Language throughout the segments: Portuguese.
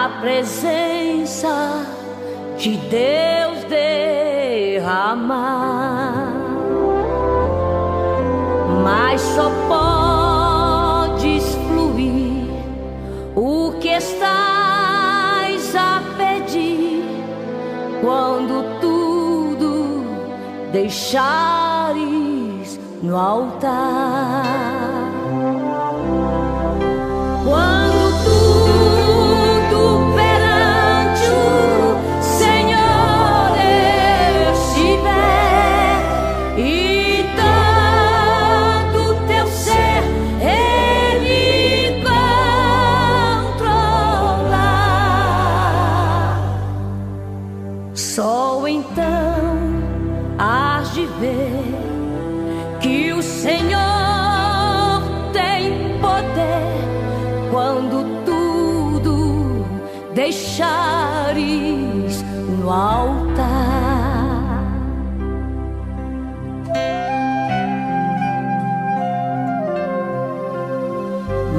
a presença de Deus derramar, mas só podes fluir o que estás a pedir quando tudo deixares no altar. Quando tudo perante o Senhor estiver e todo teu ser Ele controlar, só então hás de ver que o Senhor tem poder quando tudo deixares no altar.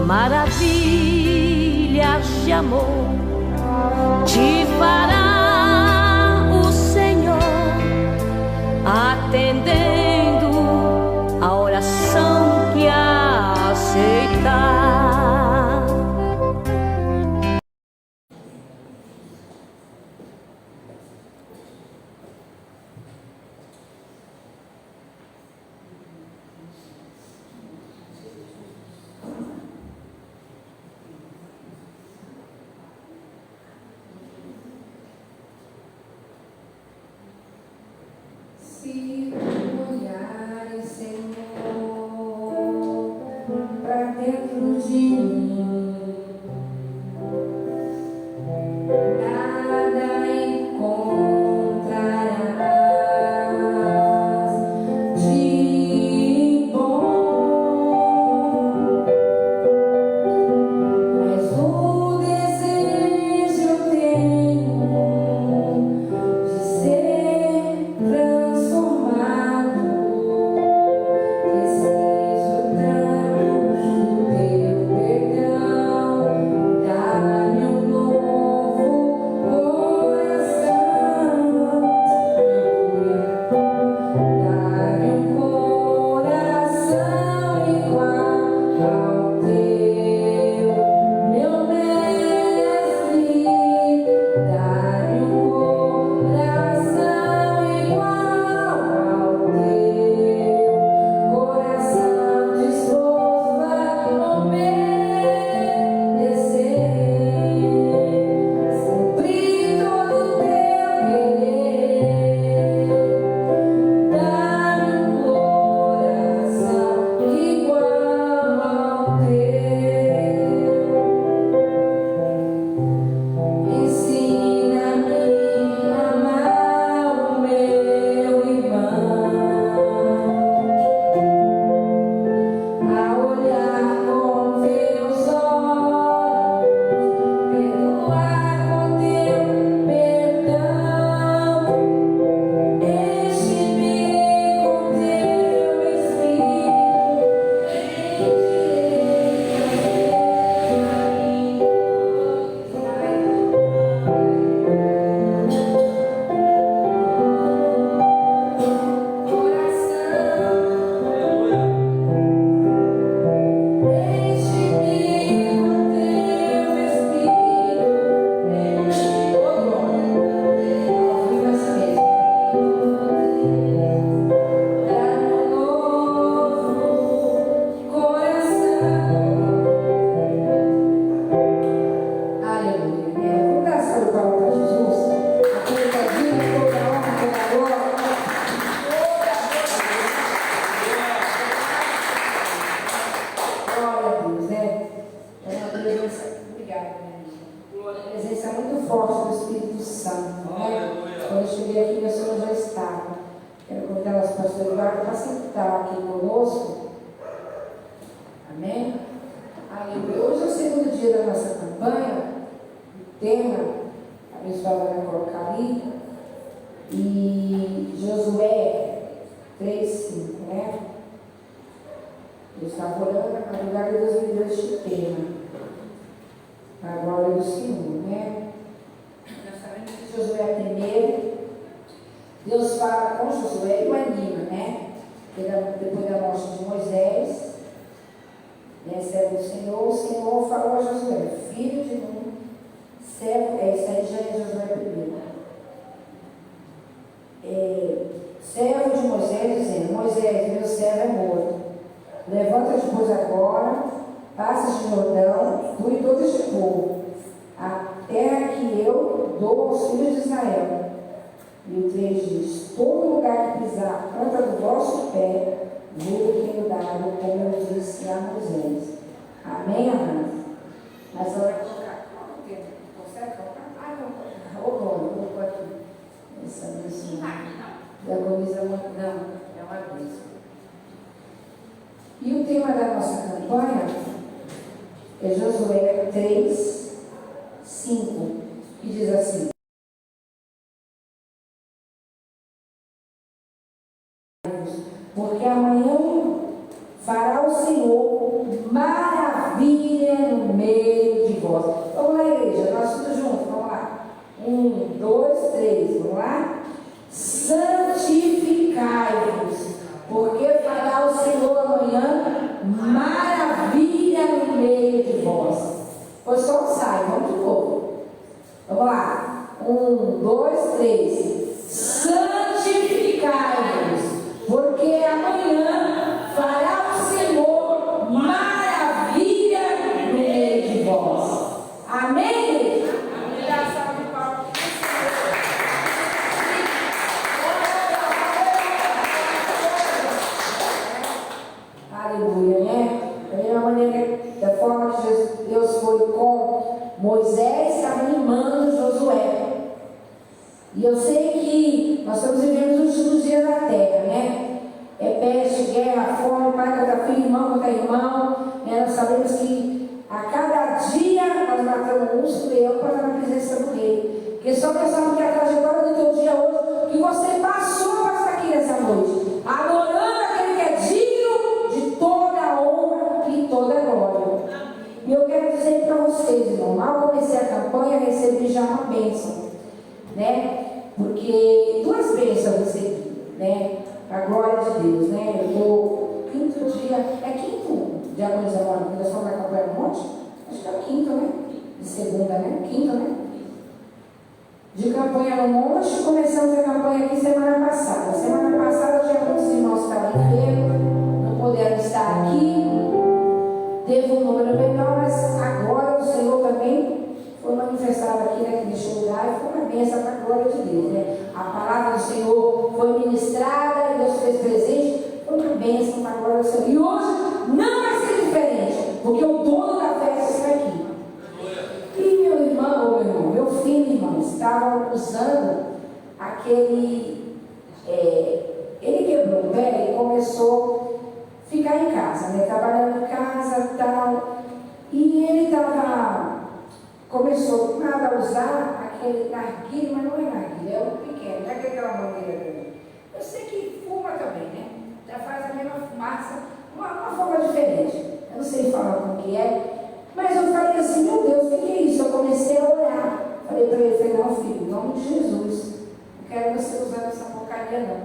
Maravilhas de amor te fará o Senhor, atendendo a oração que aceitar. Se olhares, Senhor, para dentro de mim, nada encontrarás de bom, mas o desejo eu tenho de ser transformado. Preciso tanto do teu perdão, dá-me um novo coração, dá-me um coração igual ao teu, meu mestre, dá-me um coração igual ao teu, coração disposto a obedecer, cumprir todo o teu querer, dá-me um coração igual ao teu. Ensina-me a amar o meu irmão, a olhar com teus olhos, perdoar com teu perdão, enche-me com teu Espírito, aleluia. Vamos dar essa palma para Jesus? Apertadinho, toda honra, toda glória. Glória a Deus, né? É uma presença, obrigada, minha amiga. Uma presença muito forte do Espírito Santo, né? Quando eu cheguei aqui, a senhora já estava. Quero convidar as pastoras Eduardo para sentar aqui conosco. Amém? Aleluia. Hoje é o segundo dia da nossa campanha. O tema, a pessoa vai colocar ali, e Josué 3:5, né? Eu estava orando, a madrugada Deus me deu este tema, a glória do Senhor, né? né? Nós sabemos que Josué é primeiro. Deus fala com Josué e o anima, né? Depois da morte de Moisés, né, servo do Senhor, o Senhor falou a Josué, filho de Nun, servo, isso aí já é Josué primeiro. Servo de Moisés, dizendo: Moisés, meu servo é morto. Levanta-te, pois, agora, passa de Jordão, tu e todo este povo, a terra que eu dou aos filhos de Israel. E o 3 diz: todo lugar que pisar a planta do vosso pé, vou tenho dado, como eu disse a Moisés. Amém, amados? Mas ela vai colocar, qual o tempo? Consegue colocar? Ah, não, vou colocar aqui. Essa bênção. Diagoniza muito, não, é uma bênção. E o tema da nossa campanha é Josué 3, 5, que diz assim: porque amanhã fará o Senhor maravilha no meio de vós. Vamos lá, igreja, nós todos juntos, vamos lá. 1, 2, 3, vamos lá? Santificai-vos, porque fará o Senhor amanhã maravilha no meio de vós. Foi só um sai, vamos de novo. Vamos lá. 1, 2, 3. Santificai-vos, porque amanhã fará o Senhor maravilha no meio de vós. Amém? Aleluia, né? Da mesma maneira, da forma que Deus foi com Moisés, estava animando Josué. E eu sei que nós estamos vivendo os últimos dias da terra, né? É peste, guerra, fome, pai contra filho, irmão contra irmão. Né? Nós sabemos que a cada dia nós matamos um leão para estar na presença do rei. Porque só pensamos que a trajetória do teu dia hoje, que você passou para estar aqui nessa noite, adorando aquele que é digno de toda a honra e toda a glória. E eu quero dizer para vocês, irmão, ao comecei a campanha, recebi já uma bênção, né? Porque duas bênçãos eu recebi, né? A glória de Deus, né? Eu estou quinto dia, quinto diaconizamento, porque nós estamos na campanha do monte? Acho que é o quinto, né? De segunda, né? Quinto, né? De campanha no monte, começamos a campanha aqui semana passada. Semana passada tinha muitos irmãos que estavam enfermos, não puderam estar aqui. Teve um número menor, mas agora o Senhor também foi manifestado aqui neste lugar e foi uma bênção para a glória de Deus, né? A palavra do Senhor foi ministrada e Deus fez presente, foi uma bênção para a glória do Senhor. E hoje não vai ser diferente, porque o dono da festa está aqui. E meu irmão, meu filho, irmão, estava usando aquele. Ele quebrou o pé e começou a ficar em casa, né? Trabalhando em casa e tal. E ele começou a usar aquele narguilé, mas não é narguilé, é um pequeno, não é aquela maneira dele. Eu sei que fuma também, né? Já faz a mesma fumaça, uma forma diferente. Eu não sei falar como que é. Mas eu falei assim, meu Deus, o que é isso? Eu comecei a orar. Falei para ele, não, filho, em nome de Jesus, não quero você usando essa porcaria não.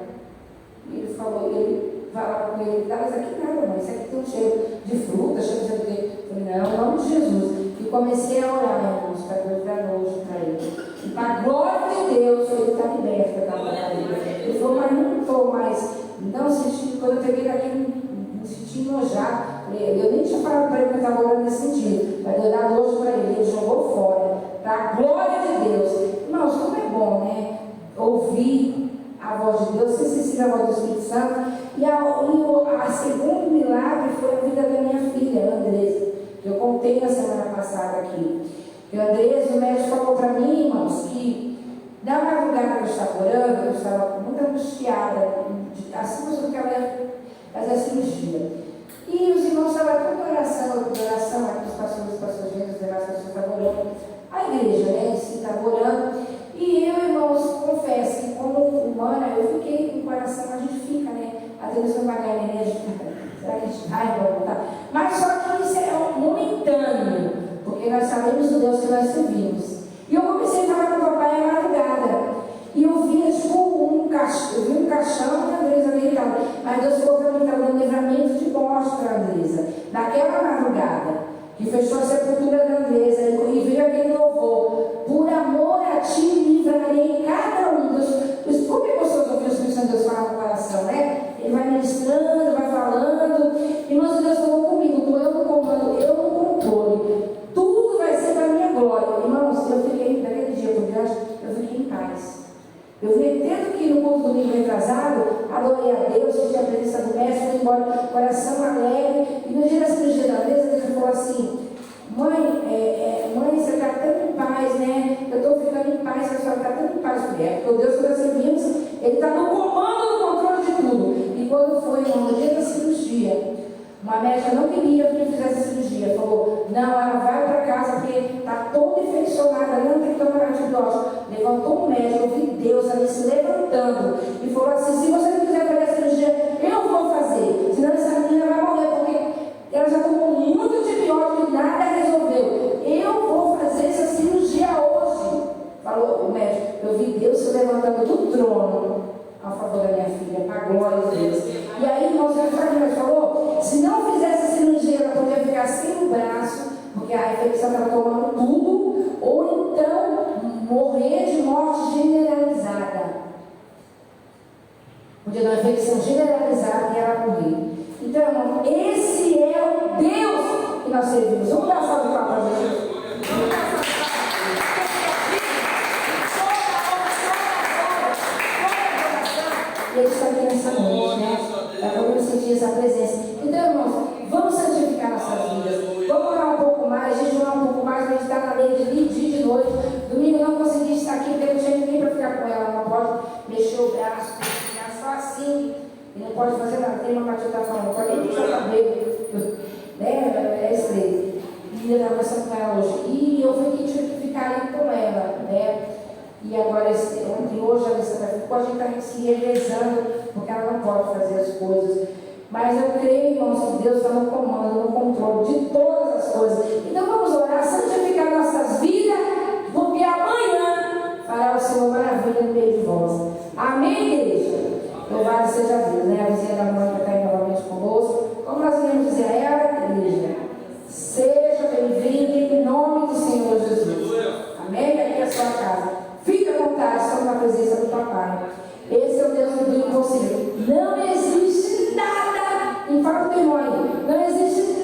E ele falou, ele falava com ele, mas aqui nada, mãe, isso aqui tem um cheiro de fruta, cheiro de quê? Eu falei, não, em nome de Jesus. E comecei a orar, irmãos, para Deus dar nojo para ele. E para a glória de Deus, ele está liberto da porcaria. Ele falou, mas não estou mais, não senti, quando eu peguei daqui, me senti enojado. Eu nem tinha falado para ele que eu estava orando nesse sentido, mas eu dar nojo para ele, ele jogou fora, para a glória de Deus. Irmãos, como é bom, né? Ouvir a voz de Deus, ser sensível à voz do Espírito Santo. E a segundo milagre foi a vida da minha filha, a Andressa, que eu contei na semana passada aqui. E o Andressa, o médico falou para mim, irmãos, que na madrugada que eu estava orando, eu estava muito angustiada, assim como que ela ia fazer a cirurgia. E os irmãos estavam toda oração, aqui os pastores, os demais pessoas estavam orando, a igreja, né, em si estava orando, e eu, irmãos, confesso que como humana, eu fiquei com o coração, a gente fica, né, às vezes não vai ganhar energia, será que a gente vai voltar? Mas só que isso é momentâneo, porque nós sabemos do Deus que nós servimos. Deus falou para mim que estava dando livramento de morte para a Andresa. Naquela madrugada, que fechou a sepultura da Andresa e veio aquele louvor: por amor a ti livrarei cada um dos. Como é gostoso ouvir o Espírito Santo de Deus falar no coração, né? Ele vai ministrando, vai falando. Irmãos, Deus falou comigo: estou eu no comando, eu no controle. Tudo vai ser para a minha glória. Irmãos, eu fiquei, naquele dia por diante, eu fiquei em paz. Eu vi, tendo que ir no culto domingo retrasado, adorei a Deus, senti a presença do mestre, fui embora, coração alegre. E no dia da cirurgia da mesa, Deus falou assim: mãe, você está tão em paz, né? Eu estou ficando em paz, a senhora está tão em paz. Porque o Deus que nós servimos, Ele está no comando, no controle de tudo. E quando foi no dia da cirurgia, uma médica não queria que eu fizesse a cirurgia. Falou: não, ela vai para casa porque está toda infeccionada, não tem que tomar antibiótico. Levantou um médico, eu vi Deus ali se levantando e falou assim: se você não quiser fazer a cirurgia, eu vou fazer. Senão essa menina vai morrer, porque ela já tomou muito antibiótico e nada resolveu. Eu vou fazer essa cirurgia hoje. Falou o médico. Eu vi Deus se levantando do trono a favor da minha filha, para a glória de Deus. E aí, irmãos, ele falou: se não fizesse a cirurgia, ela poderia ficar sem o braço, porque a infecção estava tomando tudo, ou então morrer de morte generalizada. Podia dar uma infecção generalizada e ela morrer. Então, irmão, esse é o Deus que nós servimos. Vamos dar salve de palmas para Jesus. E Ele está aqui nessa noite, né? Para poder sentir essa presença. Então, irmãos, vamos santificar nossas vidas. Vamos orar um pouco mais, jejuar um pouco mais, meditar na lei de dia e de noite. Domingo não consegui estar aqui porque não tinha ninguém para ficar com ela. Não pode mexer o braço, ficar só assim. E não pode fazer nada. Tem uma Matilda falando, não pode nem puxar o cabelo. Né? É estreito. E eu estava conversando com ela hoje. E eu tive que ficar ali com ela, né? E agora, ontem, hoje, a Alessandra ficou, a gente está se revezando, porque ela não pode fazer as coisas. Mas eu creio, irmãos, que Deus está no comando, no controle de todas as coisas. Então vamos orar, santificar nossas vidas, porque amanhã fará o Senhor maravilha no meio de vós. Amém, igreja? Louvado seja Deus, né? A vizinha da mãe que está aí novamente conosco. Como nós iremos dizer a ela, igreja, seja bem-vindo em nome do Senhor Jesus. Amém? Aqui é a sua casa. Fique à vontade, estamos na presença do Papai. Esse é o Deus do impossível. Não existe nada, em fato do irmão aí, não existe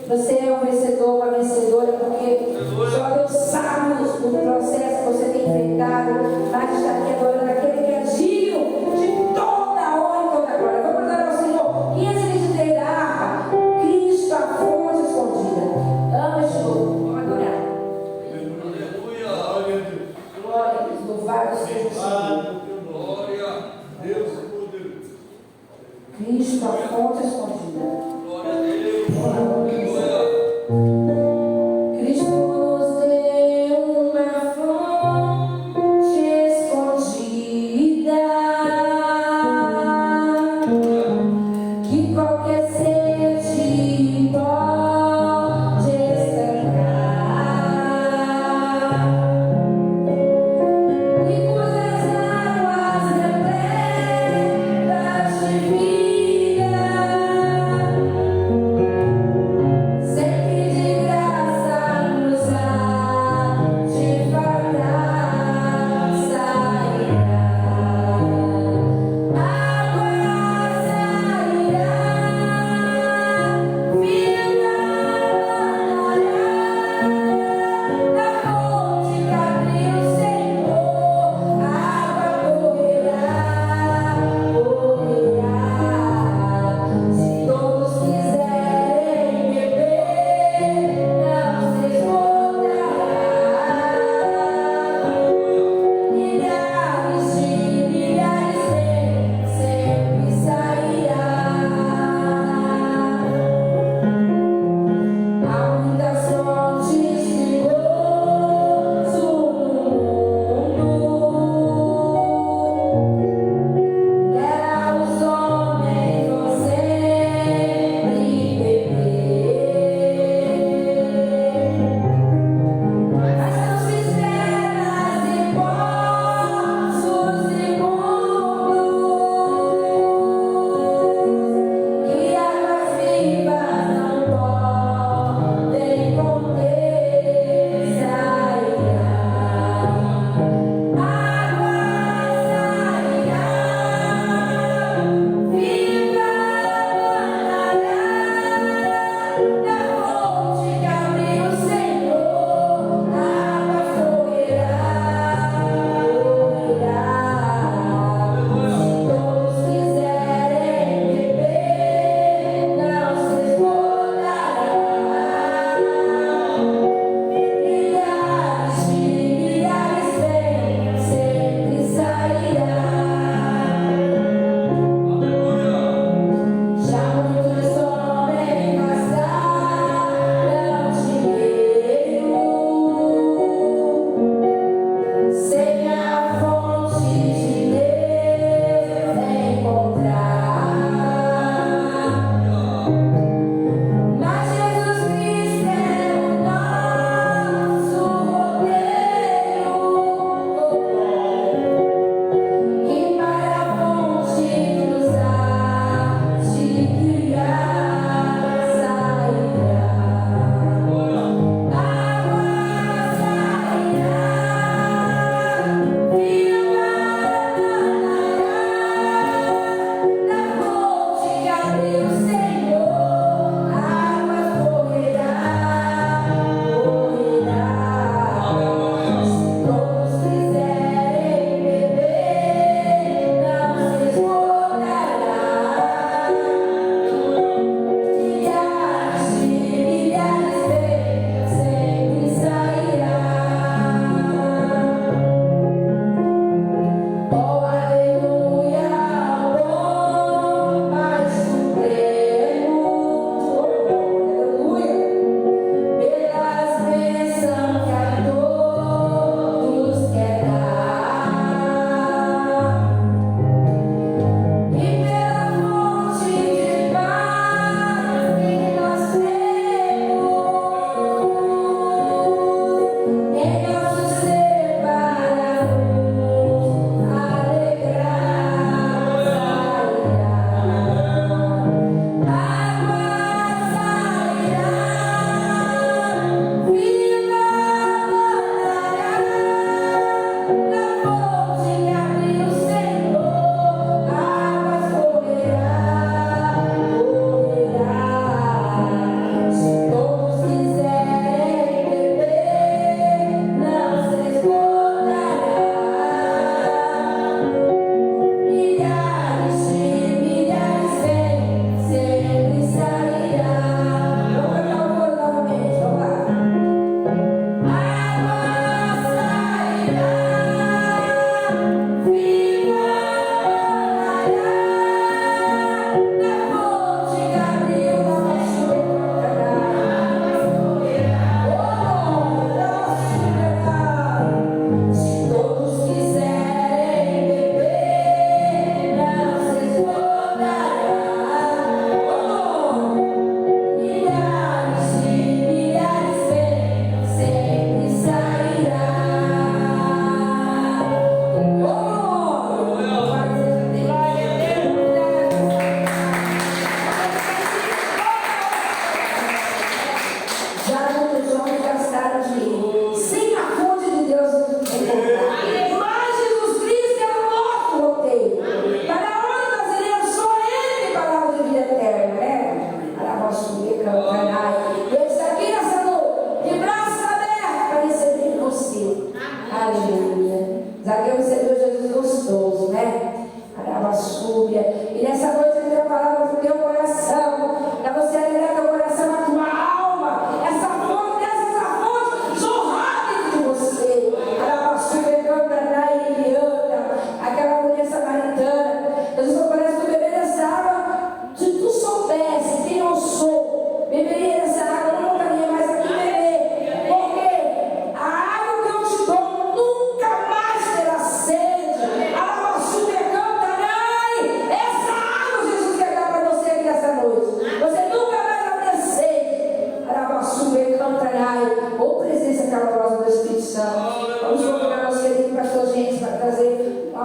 Você é um vencedor, uma vencedora, porque só Deus sabe o processo que você tem enfrentado, mas está aqui adorando aquele que é digno de toda a honra e toda a glória. Vamos adorar ao Senhor. E esse vídeo tem da harpa, Cristo, a fonte escondida. Ama este louvor. Vamos adorar. Aleluia. Glória a Deus. Louvado seja o Senhor. Glória a Deus. Cristo, a fonte escondida. Glória a Deus. Cristo nos deu uma fonte escondida, que qualquer sede pode estancar, e cujas águas repletas de vida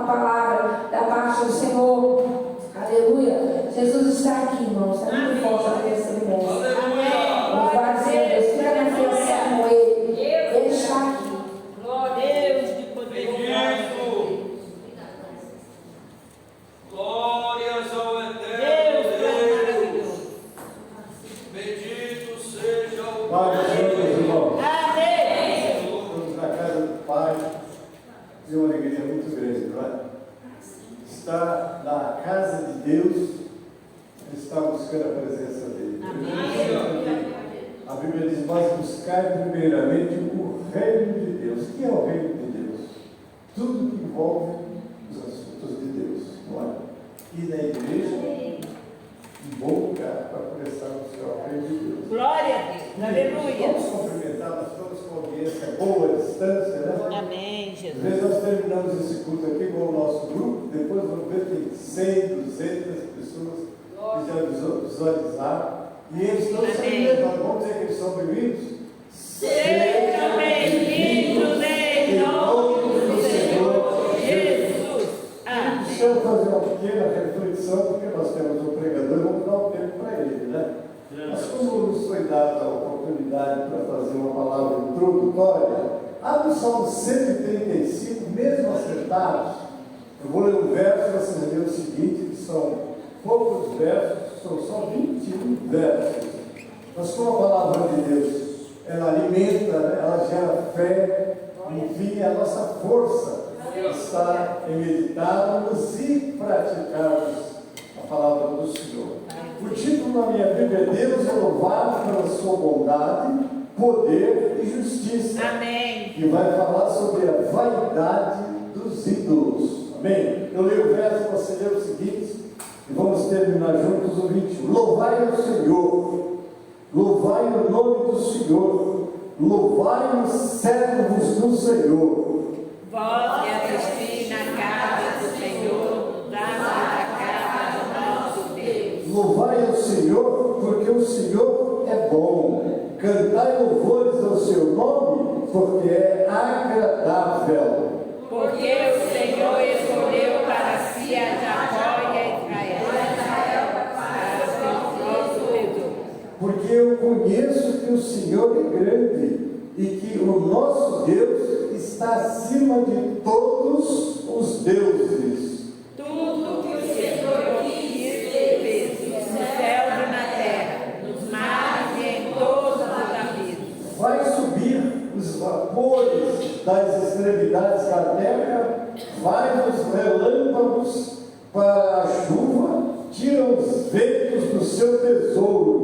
uma palavra da parte do Senhor. Aleluia. Jesus está aqui, irmãos. Está muito forte a presença do Mestre. Aleluia. Louvado seja Deus. Fica na afeição com Ele. Ele está aqui. Deus de poder. Bendito. Glórias ao Deus eterno maravilhoso. Bendito seja o Pai do Senhor, meus irmãos. Amém. Estamos na casa do Pai. É uma alegria muito grande, não é? Estar na casa de Deus, está buscando a presença dele. A Bíblia diz: mas buscar primeiramente o reino de Deus. O que é o reino de Deus? Tudo que envolve os assuntos de Deus, não é? E na igreja, um bom lugar para começar a buscar o reino de Deus. Glória a Deus. Aleluia. Vamos cumprimentar, nós estamos com audiência boa à distância, né? Amém, Às Jesus. vezes nós terminamos esse culto aqui com o nosso grupo, depois vamos ver que tem 100, 200 pessoas que já visualizaram. E eles estão sendo, nós vamos dizer que eles são bem-vindos? Sejam bem-vindos em nome do Senhor Jesus. Amém. Deixa eu fazer uma pequena reflexão, porque nós temos um pregador e vamos dar um tempo para ele, né? Mas como nos foi dada a oportunidade para fazer uma palavra introdutória, abre o Salmo 135, mesmo acertados. Eu vou ler um verso, vocês verem o seguinte, que são poucos versos, são só 21 versos. Mas como a palavra de Deus, ela alimenta, né? Ela gera fé, enfim, a nossa força está em meditarmos e praticarmos a palavra do Senhor. O título da minha Bíblia é: Deus é louvado pela sua bondade, poder e justiça. Amém. E vai falar sobre a vaidade dos ídolos. Amém? Eu leio o verso, você lê o seguinte, e vamos terminar juntos o 21. Louvai ao Senhor, louvai o nome do Senhor, louvai os servos do Senhor. Vós que assisti na casa do Senhor, da casa do nosso Deus. Louvai ao Senhor, porque o Senhor é bom. Cantai louvores ao seu nome, porque é agradável. Porque o Senhor escolheu para si a Jacó e a Israel para ser nosso tesouro. Porque eu conheço que o Senhor é grande e que o nosso Deus está acima de todos os deuses. Tudo que o Senhor quis fez, no céu e na terra, nos mares e em todos os abismos. Vai subir os vapores das extremidades da terra, vai os relâmpagos para a chuva, tira os ventos do seu tesouro.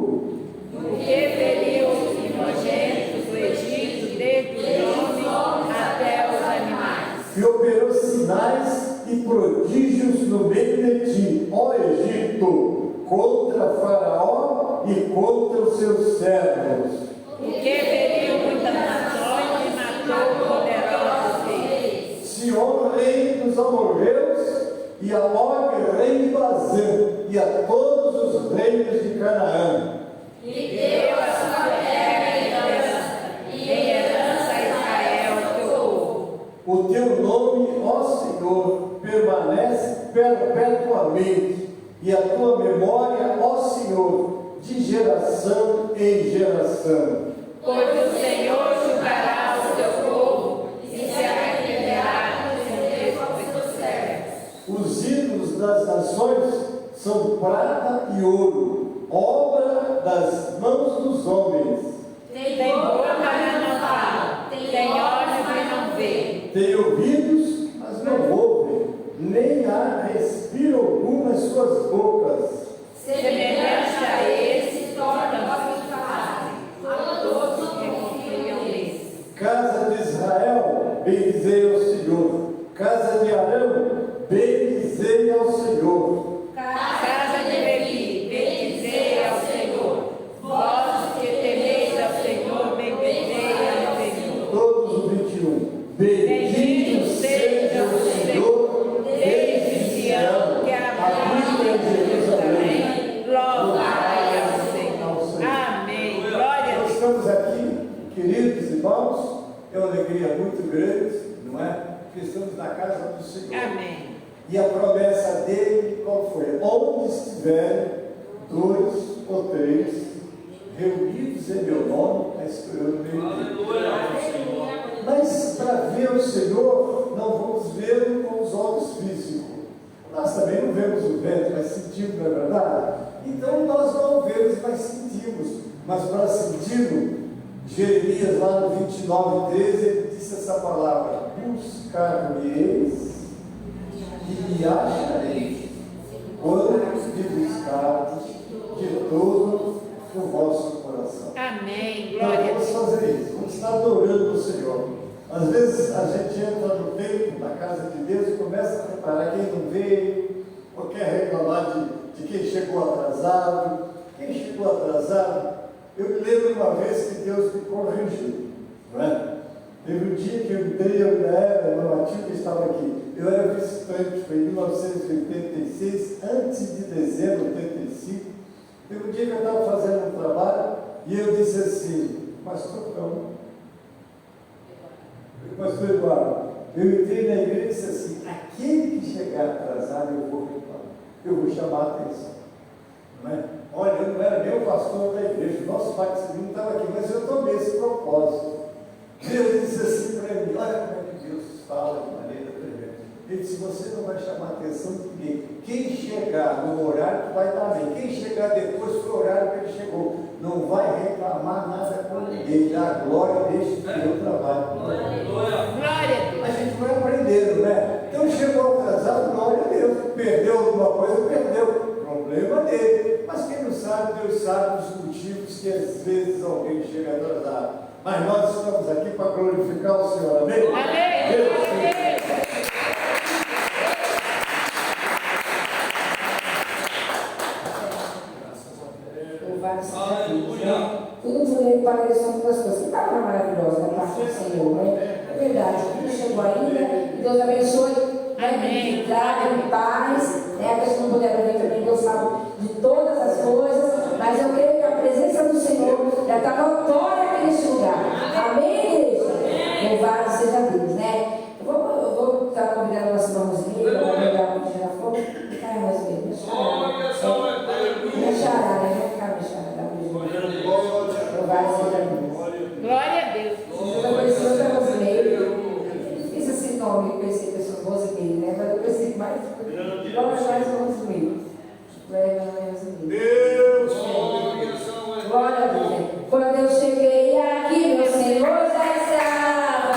Porque feriu os primogênitos do Egito, desde os homens até os animais. E operou sinais e prodígios no meio de ti, ó Egito, contra Faraó e contra os seus servos. Porque feriu muitas nações e matou poderosos reis. Sion, rei dos amorreus, e a Og, rei de Bazã, e a todos os reinos de Canaã. E deu a sua terra em herança a Israel, teu povo. O teu nome, ó Senhor, permanece perpetuamente, e a tua memória, ó Senhor, de geração em geração. Pois o Senhor julgará o teu povo e se arrependerá dos seus servos. Os ídolos das nações são prata e ouro, obra das mãos dos homens. Tem boca, mas não fala. Tem olhos, mas não vê. Tem ouvidos, mas não ouvem, nem há respiro algum nas suas bocas. Semelhante a esses, tornam-se fáceis. Todos que confiam nele. Casa de Israel, bendizei ao Senhor. Casa de Arão, bendizei ao Senhor. Casa de Levi, bendizei ao Senhor. Vós que temeis ao Senhor, bendizei ao Senhor. Todos os 21. Bendito seja o Senhor desde Sião, que habita em Jerusalém. Louvai ao Senhor. Amém. Glória a Deus. Estamos aqui, queridos irmãos, é uma alegria muito grande, não é? Porque estamos na casa do Senhor. Amém. E a promessa dele, qual foi? Onde estiverem 2 ou 3 reunidos em meu nome, estou eu no meio deles. Mas para ver o Senhor, não vamos vê-lo com os olhos físicos. Nós também não vemos o vento, mas sentimos, não é verdade? Então nós não vemos, mas sentimos. Mas para sentir, Jeremias lá no 29:13, ele disse essa palavra: buscar-me-eis e me achareis, quando me buscardes de todo o vosso coração. Amém. Nós Glória a vamos Deus. fazer isso, vamos estar adorando o Senhor. Às vezes a gente entra no templo, na casa de Deus, e começa a reparar quem não veio, ou quer reclamar de quem chegou atrasado. Quem chegou atrasado, eu me lembro uma vez que Deus me corrigiu, não é? Teve um dia que eu entrei, eu ainda era, meu Matilde estava aqui, eu era visitante, foi em 1986, antes de dezembro de 85. Teve um dia que eu estava fazendo um trabalho e eu disse assim: pastor Eduardo, eu entrei na igreja e disse assim: aquele que chegar atrasado eu vou reclamar, eu vou chamar a atenção, não é? Olha, eu não era nem o pastor da igreja, o nosso pai de civil não estava aqui, mas eu tomei esse propósito. Deus disse assim para mim: olha como é que Deus fala de maneira tremenda. Ele disse: você não vai chamar a atenção de ninguém. Quem chegar no horário que vai estar bem, quem chegar depois foi o horário que ele chegou, não vai reclamar nada com ninguém, dá glória, deixa o teu trabalho. Glória a Deus. A gente vai aprendendo, né? Então chegou atrasado, glória a Deus. Perdeu alguma coisa, perdeu. Problema dele. Mas quem não sabe, Deus sabe os motivos que às vezes alguém chega atrasado. Mas nós estamos aqui para glorificar o Senhor, amém? Amém. Deus, Glória a Deus. Louvado seja Deus, Aleluia. né? Tudo por para ele são duas coisas. Que palavra maravilhosa da parte do Senhor, né? É verdade, tudo chegou ainda. E Deus abençoe. Amém. Em paz. Né? A gente não puder ver também, Deus sabe de todas as coisas. Mas eu creio que a presença do Senhor já está notória aqui neste lugar. Amém, igreja? Louvado seja Deus, né? Eu vou estar convidando a nossa irmãzinha para pegar o tirar fogo. Ai, irmãzinha, deixa eu minha charada, vai ficar minha charada. Louvado seja Deus. Glória a Deus. Eu conheci outra Rosimeire. Difícil esse nome, conhecer pessoas Rosimeire, né? Mas eu conheci mais Rosimeire. Deus, Glória a Deus. Quando eu cheguei aqui, meu Senhor já estava.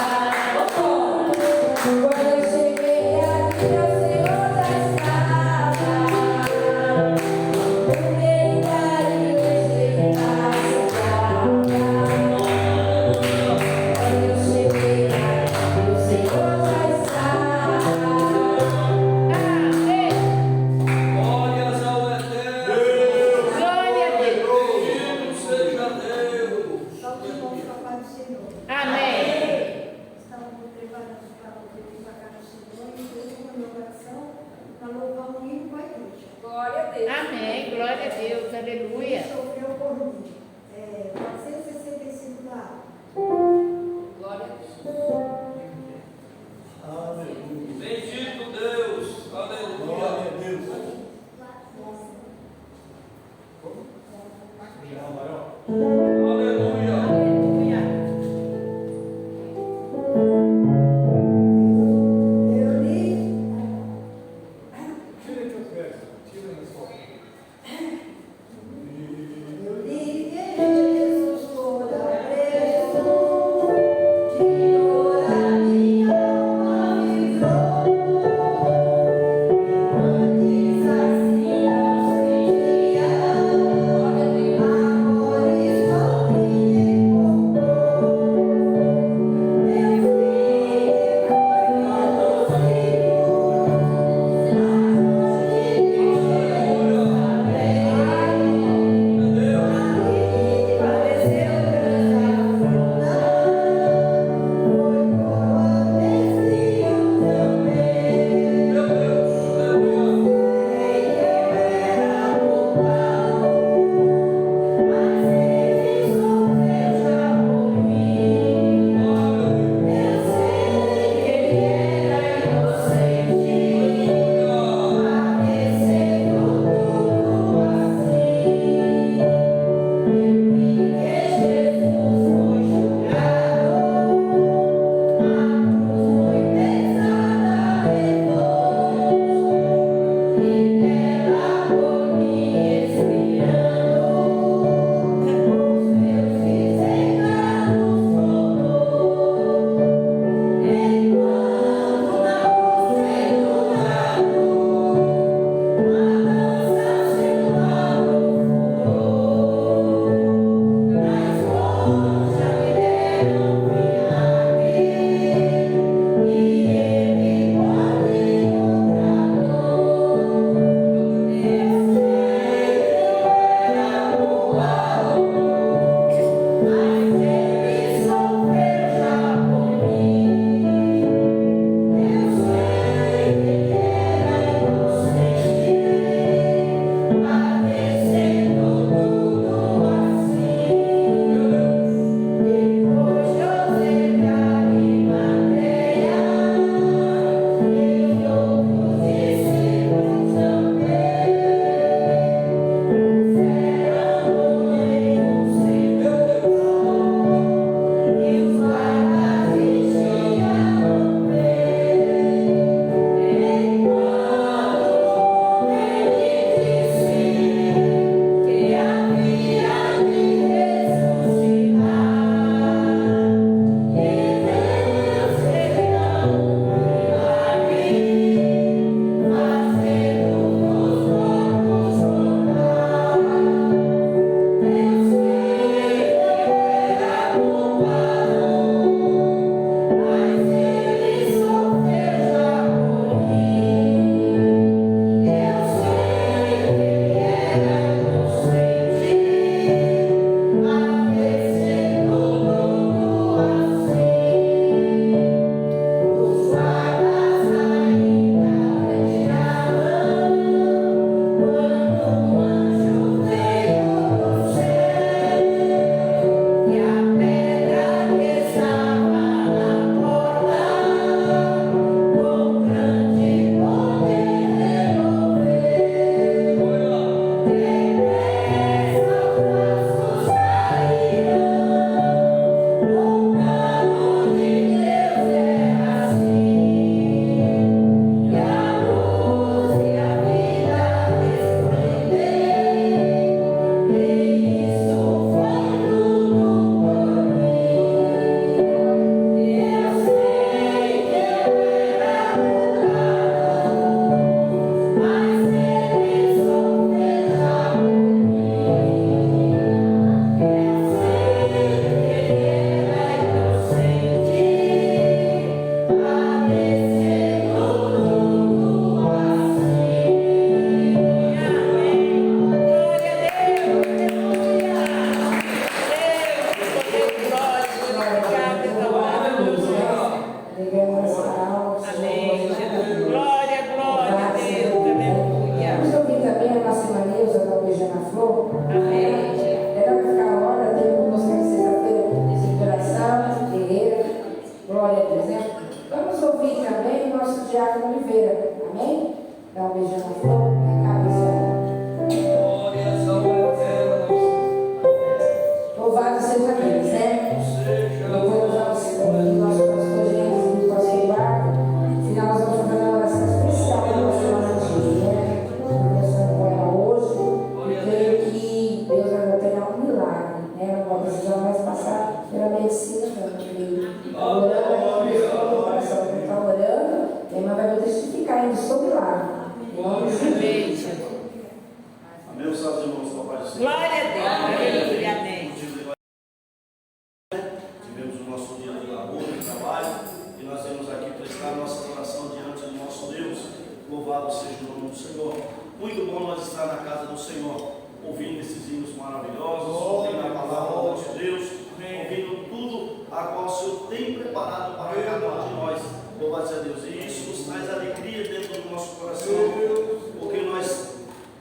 Quando eu cheguei aqui, meu Senhor já estava. No meio da igreja, em casa. seja deles, né? Louvamos ao Senhor, nosso pastor Jesus, pastor Barco. Final, nós vamos fazer uma oração especial para a nossa Natinha, né? Começando com ela hoje, creio que Deus vai operar um milagre, né? Não vai precisar mais passar pela medicina, não, porque está orando, o coração não está orando, mas vai testificar ainda sobre o milagre. Amém. Amém, os irmãos, papai do Senhor. Glória a Deus. Aleluia. Amém. Tivemos o nosso dia de labor, de trabalho, e nós viemos aqui prestar nossa oração diante do nosso Deus. Louvado seja o nome do Senhor. Muito bom nós estar na casa do Senhor, ouvindo esses hinos maravilhosos, ouvindo a palavra do nosso Deus, ouvindo tudo a qual o Senhor tem preparado para cada um de nós. Louvado seja Deus. E isso nos traz alegria dentro do nosso coração, porque nós,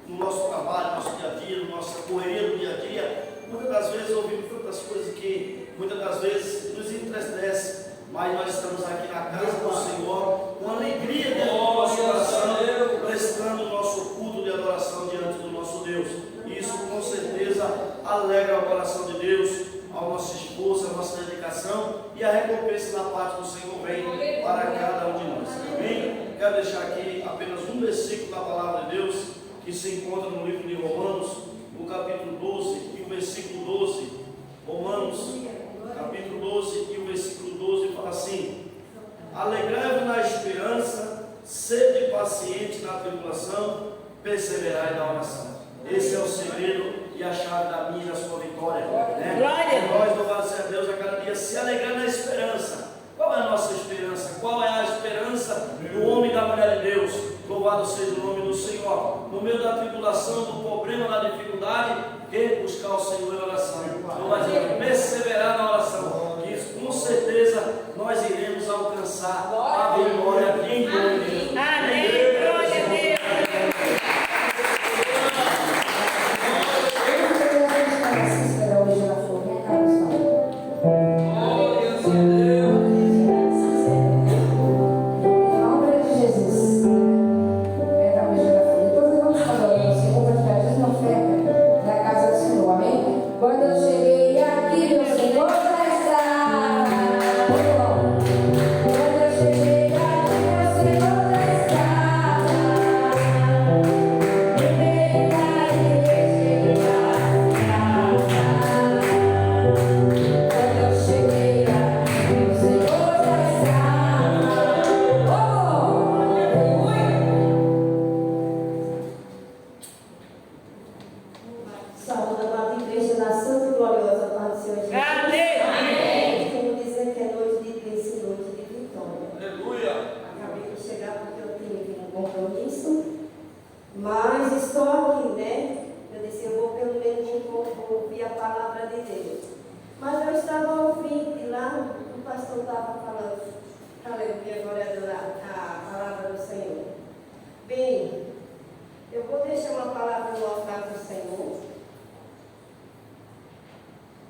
no nosso trabalho, no nosso dia a dia, na nossa correria do dia a dia, muitas das vezes ouvimos tantas coisas que muitas das vezes nos entristece, mas nós estamos aqui na casa do Senhor com alegria dentro do nosso coração, prestando o nosso culto de adoração diante do nosso Deus. E isso com certeza alegra o coração de Deus, ao nosso esforço, a nossa dedicação, e a recompensa da parte do Senhor vem para cada um de nós. Amém? Quero deixar aqui apenas um versículo da palavra de Deus que se encontra no livro de Romanos, no capítulo 12 e o versículo 12. Romanos, capítulo 12 e o versículo 12 fala assim: alegrai-vos na esperança, sede paciente na tribulação, perseverai na oração. Esse é o segredo e a chave da minha e da sua vitória, né? Nós, louvado seja Deus, a cada dia se alegrar na esperança. Qual é a nossa esperança? Qual é a esperança do homem e da mulher de Deus? Louvado seja o nome do Senhor. No meio da tribulação, do problema, da dificuldade, que buscar o Senhor em oração. Louvado seja Deus, perseverar na oração, que com certeza nós iremos alcançar a vitória em nome de Deus. Amém. Glória a Deus. Hoje na flor, minha casa, quando eu cheguei aqui, meu Senhor já estava. Quando eu cheguei aqui, meu Senhor já estava. No meio da igreja, quando eu cheguei aqui, meu Senhor já estava. Saúde a amada igreja na santa e gloriosa paz do Senhor Jesus. Amém. Costumo dizer que é noite de bênção e noite de vitória. Aleluia. Acabei de chegar porque eu tenho um compromisso, mas estou aqui, né? Eu disse, eu vou pelo menos ouvir a palavra de Deus. Mas eu estava ouvindo e lá o pastor estava falando, aleluia, glória a Deus, a palavra do Senhor. Bem, eu vou deixar uma palavra no altar do Senhor.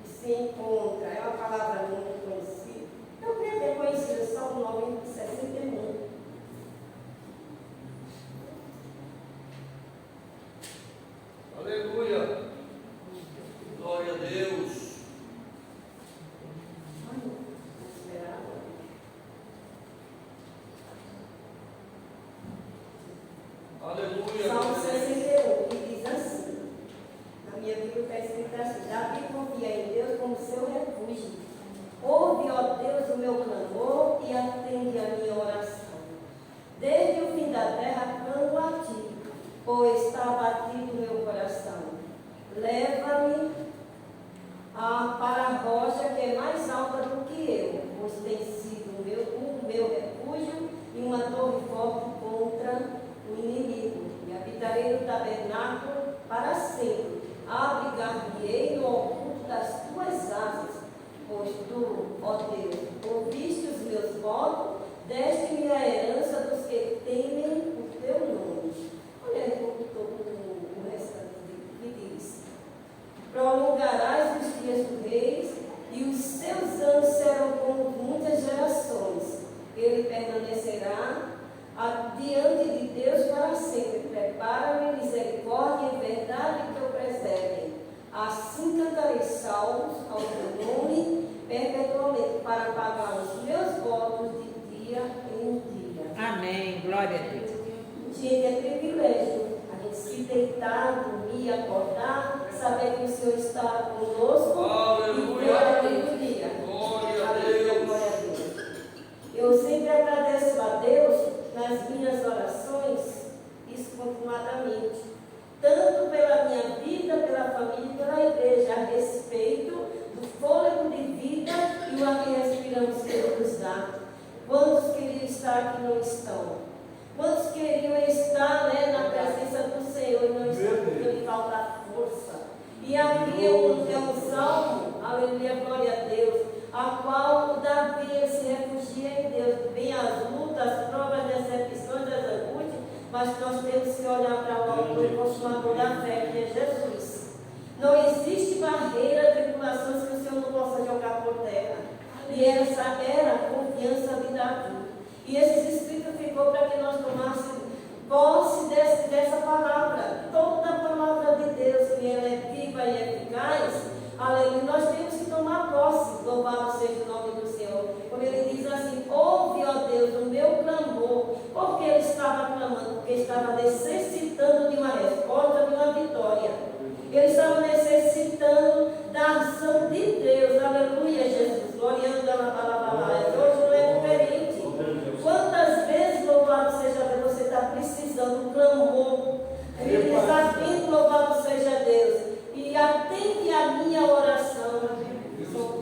Se encontra, é uma palavra muito conhecida. Eu creio que é conhecida, só o nome de 61. Aleluia. Glória a Deus. Aleluia. Salmo 61, que diz assim, na minha Bíblia está escrito assim: Davi confia em Deus como seu refúgio. Ouve, ó Deus, o meu clamor e atende a minha oração. Desde o fim da terra clamo a ti, pois está abatido o meu coração. Leva-me para a rocha que é mais alta do que eu, pois tem sido o meu refúgio e uma torre forte contra o inimigo. E habitarei no tabernáculo para sempre. Abrigar-me-ei no oculto das tuas asas, pois tu, ó Deus, ouviste os meus votos, deste-me a herança dos que temem o teu nome. Olha aí o restante que diz: prolongarás os dias do rei, e os seus anos serão como muitas gerações. Ele permanecerá diante de Deus para sempre. Prepara-me misericórdia e verdade que eu preserve. Assim cantarei salmos ao teu Glória a Deus. Gente, é privilégio a gente se deitar, dormir, acordar, saber que o Senhor está conosco. Aleluia. E aleluia. Glória a Aleluia, Deus. glória a Deus. Eu sempre agradeço a Deus nas minhas orações, isso continuadamente. Tanto pela minha vida, pela família e pela igreja, a respeito do fôlego de vida e o ar que respiramos que Ele nos dá. Quantos queriam estar aqui não estão? Quantos queriam estar, na presença do Senhor e não estão porque lhe falta força? E aqui é um salmo, aleluia, glória a Deus, a qual o Davi se refugia em Deus. Vem as lutas, as provas, as decepções, as angústias, mas nós temos que olhar para o autor e consumador da fé, que é Jesus. Não existe barreira, tribulações que o Senhor não possa jogar por terra. E essa era a confiança de Davi. E esse Espírito ficou para que nós tomássemos posse dessa palavra. Toda a palavra de Deus, que ela é viva e eficaz, aleluia, nós temos que tomar posse. Louvado seja o nome do Senhor. Quando ele diz assim: ouve, ó Deus, o meu clamor. Porque ele estava clamando? Porque estava necessitando de uma resposta, de uma vitória. Ele estava necessitando da ação de Deus. Aleluia, Jesus. Gloriando a palavra. Hoje não é diferente. Quantas vezes, louvado seja Deus, você está precisando do clamor? Ele diz: atende, louvado seja Deus. E atende a minha oração.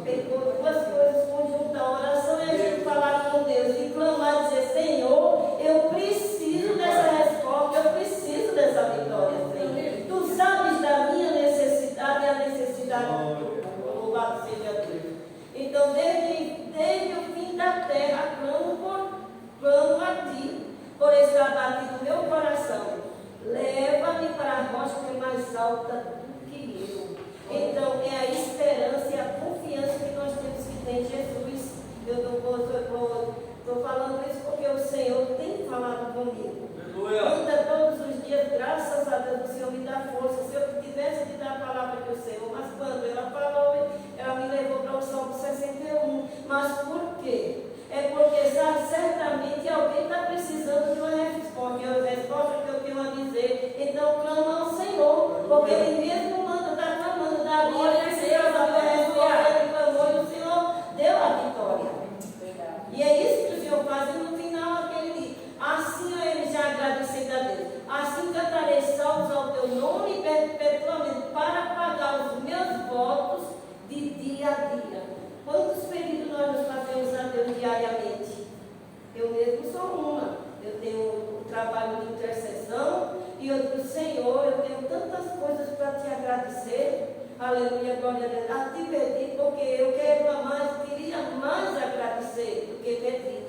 Pegou duas coisas conjuntas. A oração é a gente falar com Deus e clamar, dizer: Senhor, eu preciso dessa resposta, eu preciso dessa vitória, Senhor. Tu sabes da minha necessidade e a necessidade do povo. Louvado seja Deus. Então, desde o fim da terra, clamo a ti, por estar batido meu coração. Leva-me para a rocha que é mais alta do que eu. Então, é a esperança e a confiança que nós temos que ter em Jesus. Eu estou falando isso porque o Senhor tem falado comigo. Anda todos os dias, graças a Deus, o Senhor me dá força. Se eu tivesse de dar a palavra para o Senhor, mas quando ela falou, ela me levou para o Salmo 61. Mas por quê? É porque certamente alguém está precisando de uma resposta. E a resposta que eu tenho a dizer, então clama ao Senhor, porque Ele mesmo manda, está clamando, da glória a Deus, a resposta, Ele clamou e o Senhor deu a vitória. E é isso que o Senhor faz, e no final aquele diz: assim ele já agradecido a Deus, assim cantarei salmos ao teu nome perpetuamente, para pagar os meus votos de dia a dia. Quantos pedidos nós nos fazemos a Deus diariamente? Eu mesmo sou uma. Eu tenho o trabalho de intercessão e eu digo: Senhor, eu tenho tantas coisas para te agradecer. Aleluia, glória a Deus. A te pedir, porque eu queria mais agradecer do que pedir.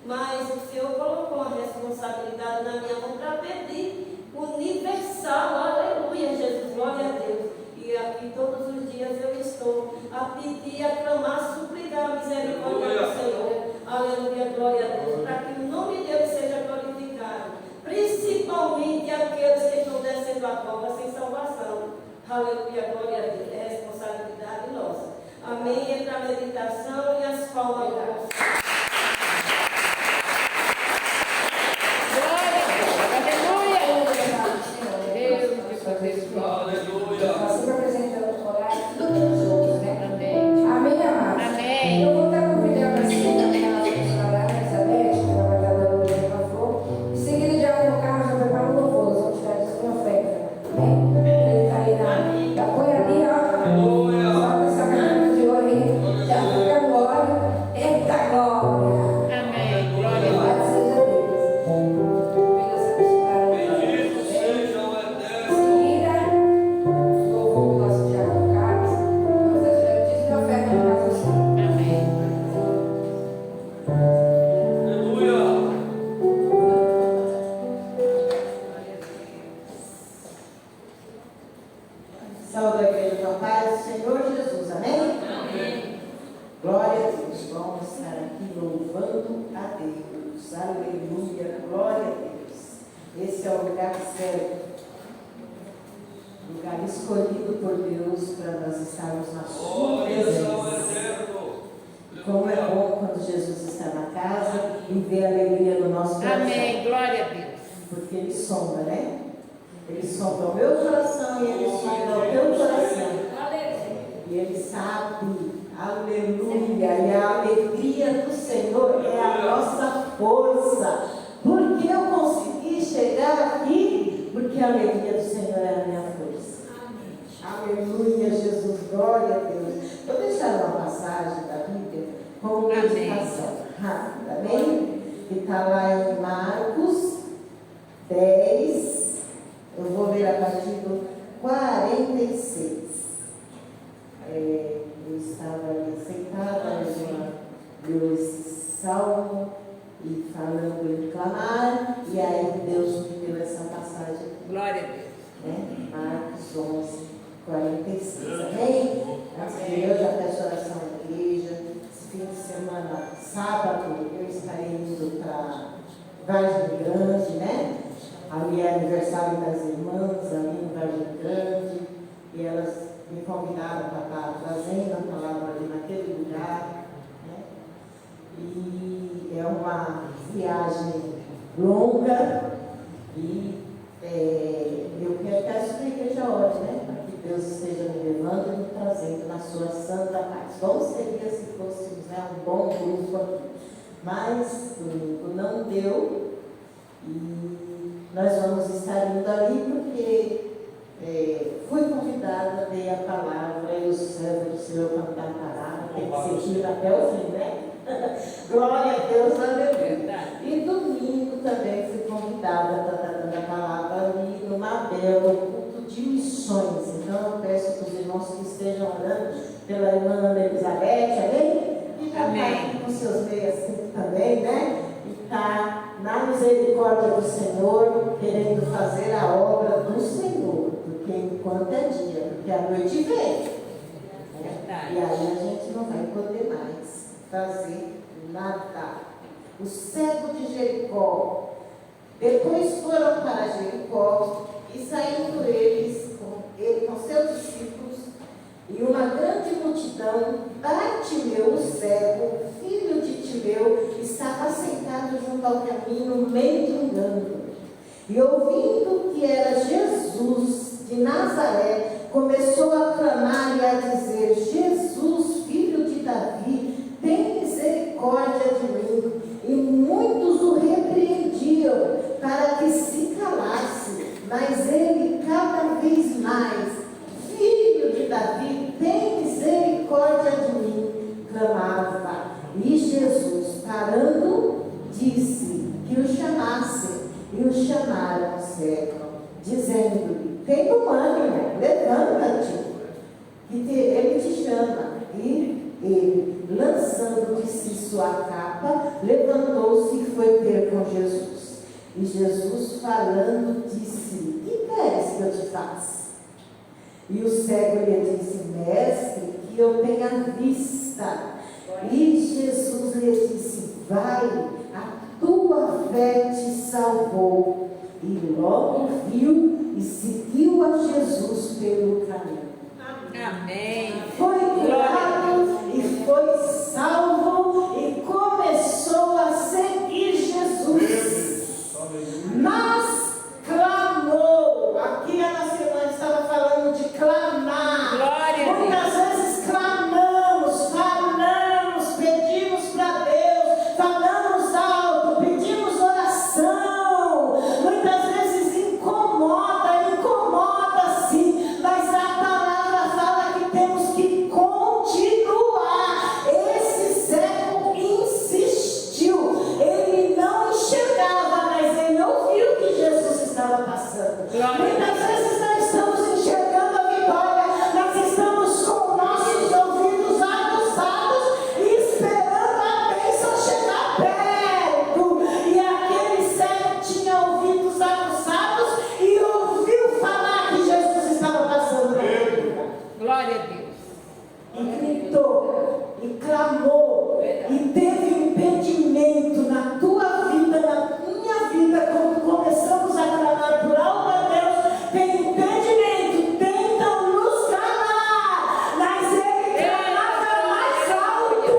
Mas o Senhor colocou a responsabilidade na minha mão para pedir universal. Aleluia, Jesus, glória a Deus. E aqui todos os dias eu estou a pedir, a clamar, a suplicar a misericórdia do Senhor. Aleluia, glória a Deus. Para que o nome dele seja glorificado. Principalmente aqueles que estão descendo a cova sem salvação. Aleluia, glória a Deus. É responsabilidade nossa. Amém. Entra a meditação e as palmas. Aleluia. Nós sempre apresentamos o horário dos outros, né? Amém. Amém, amados? Amém. Eu vou estar convidando assim também a nossa missionária Elizabeth, que ela vai estar dando uma flor. Em seguida, já no carro, já prepara o louvor. Nós vamos tirar isso com oferta. Amém? Ele está aí já põe ali, ó. Só com essa caneta de ouro aí. Já fica glória. Eita glória. Amém. Glória a Deus. Louvado seja Deus. Pega essa missionária. Bendito seja o Em Eterno. seguida, louvor do nosso Tiago Carlos. Vamos estar tirando dízimo de oferta no caso assim. Amém. Aleluia. Salve a igreja da paz do Senhor Jesus, amém? Amém. Glória a Deus, vamos estar aqui louvando a Deus, aleluia, glória a Deus. Esse é o lugar certo, lugar escolhido por Deus para nós estarmos na sua Glória ao presença. Eterno. Como é bom quando Jesus está estar na casa e ver a alegria no nosso coração. Amém. Glória a Deus. Porque Ele sonda, né? Ele sonda o meu coração e Ele sonda o teu coração. E Ele sabe, aleluia, e a alegria do Senhor é a nossa força. Porque eu consegui chegar aqui, porque a alegria do Senhor é a minha força. Aleluia, Jesus, glória a Deus. Vou deixar uma passagem da Bíblia como meditação rápida, amém? Que está lá em Marcos 10, eu vou ler a partir do 46. Eu estava ali sentada, leu esse salmo e falando em clamar, e aí Deus me deu essa passagem aqui. Glória a Deus. Né? Marcos 11, 46. Amém? Antes de eu já peço oração na igreja. Esse fim de semana, sábado, eu estarei indo para Vargem Grande, né? Ali é aniversário das irmãs, ali em Vargem Grande, e elas me convidaram para estar trazendo a palavra ali naquele lugar, né? E é uma viagem longa e eu peço que a igreja ore, né? Para que Deus esteja me levando e me trazendo na sua santa paz. Bom seria se fôssemos, né, um bom grupo aqui. Mas domingo não deu e nós vamos estar indo ali porque fui convidada, dei a palavra e o servo do Senhor cantar a palavra, tem que seguir até o fim, né? Glória a Deus, aleluia. E domingo também fui convidada a estar dando a palavra ali no Mabel, culto de missões. Então eu peço para os irmãos que estejam orando pela irmã Ana Elizabeth, amém? E já está aqui com seus meios assim também, né? E está na misericórdia do Senhor, querendo fazer a obra do Senhor, porque enquanto é dia, porque a noite vem. E aí a gente não vai poder mais fazer nada. O cego de Jericó, depois foram para Jericó e saindo ele com seus discípulos e uma grande multidão, Bartimeu, o cego, filho de Timeu, estava sentado junto ao caminho, mendigando. E ouvindo que era Jesus de Nazaré, começou a clamar e a dizer: Jesus, filho de Davi, tem misericórdia de mim. E muitos o repreendiam para que se calasse, mas ele cada vez mais: Filho de Davi, tem misericórdia de mim, clamava. E Jesus, parando, disse que o chamassem, e o chamaram cego, dizendo-lhe: tem bom ânimo, levanta-te, que ele te chama. E ele, lançando de si sua capa, levantou-se e foi ter com Jesus. E Jesus, falando, disse: que queres que eu te faça? E o cego lhe disse: mestre, que eu tenha vista. E Jesus lhe disse: vai, a tua fé te salvou. E logo viu e seguiu a Jesus pelo caminho. Amém. Foi curado e foi salvo e começou a seguir Jesus. Mas clamou. Aqui a nossa irmã estava falando de clamar. Glória a Deus. Muitas vezes clamamos, pedimos para Deus, falamos alto, pedimos oração. Muitas vezes incomoda sim, mas a palavra fala que temos que continuar. Esse cego insistiu, ele não enxergava, mas ele ouviu que Jesus estava passando. Muitas vezes nós estamos enxergando a vitória, nós estamos com nossos ouvidos aguçados e esperando a bênção chegar perto. E aquele cego tinha ouvidos aguçados e ouviu falar que Jesus estava passando na vida. Glória a Deus. E gritou, e clamou, e teve impedimento na tua vida, na minha vida, quando começamos a clamar por algo a Deus, tem impedimento, tentam nos calar, mas ele clama mais alto,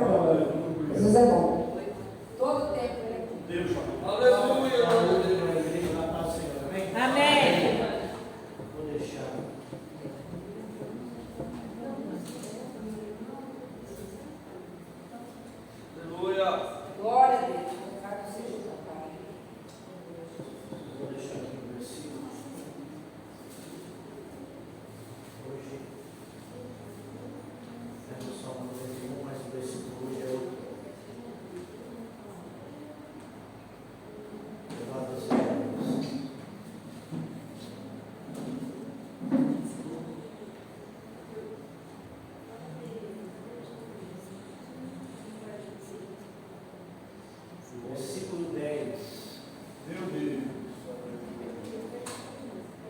problema. Jesus é bom. Todo tempo ele é bom. Deus, Aleluia. Amém. vou deixar. Aleluia. Glória a Deus. Louvado seja o Pai. Vou deixar aqui um versículo. Hoje é no Salmo 91, mas o versículo hoje é outro. Louvado seja Deus. Versículo 10. Meu Deus.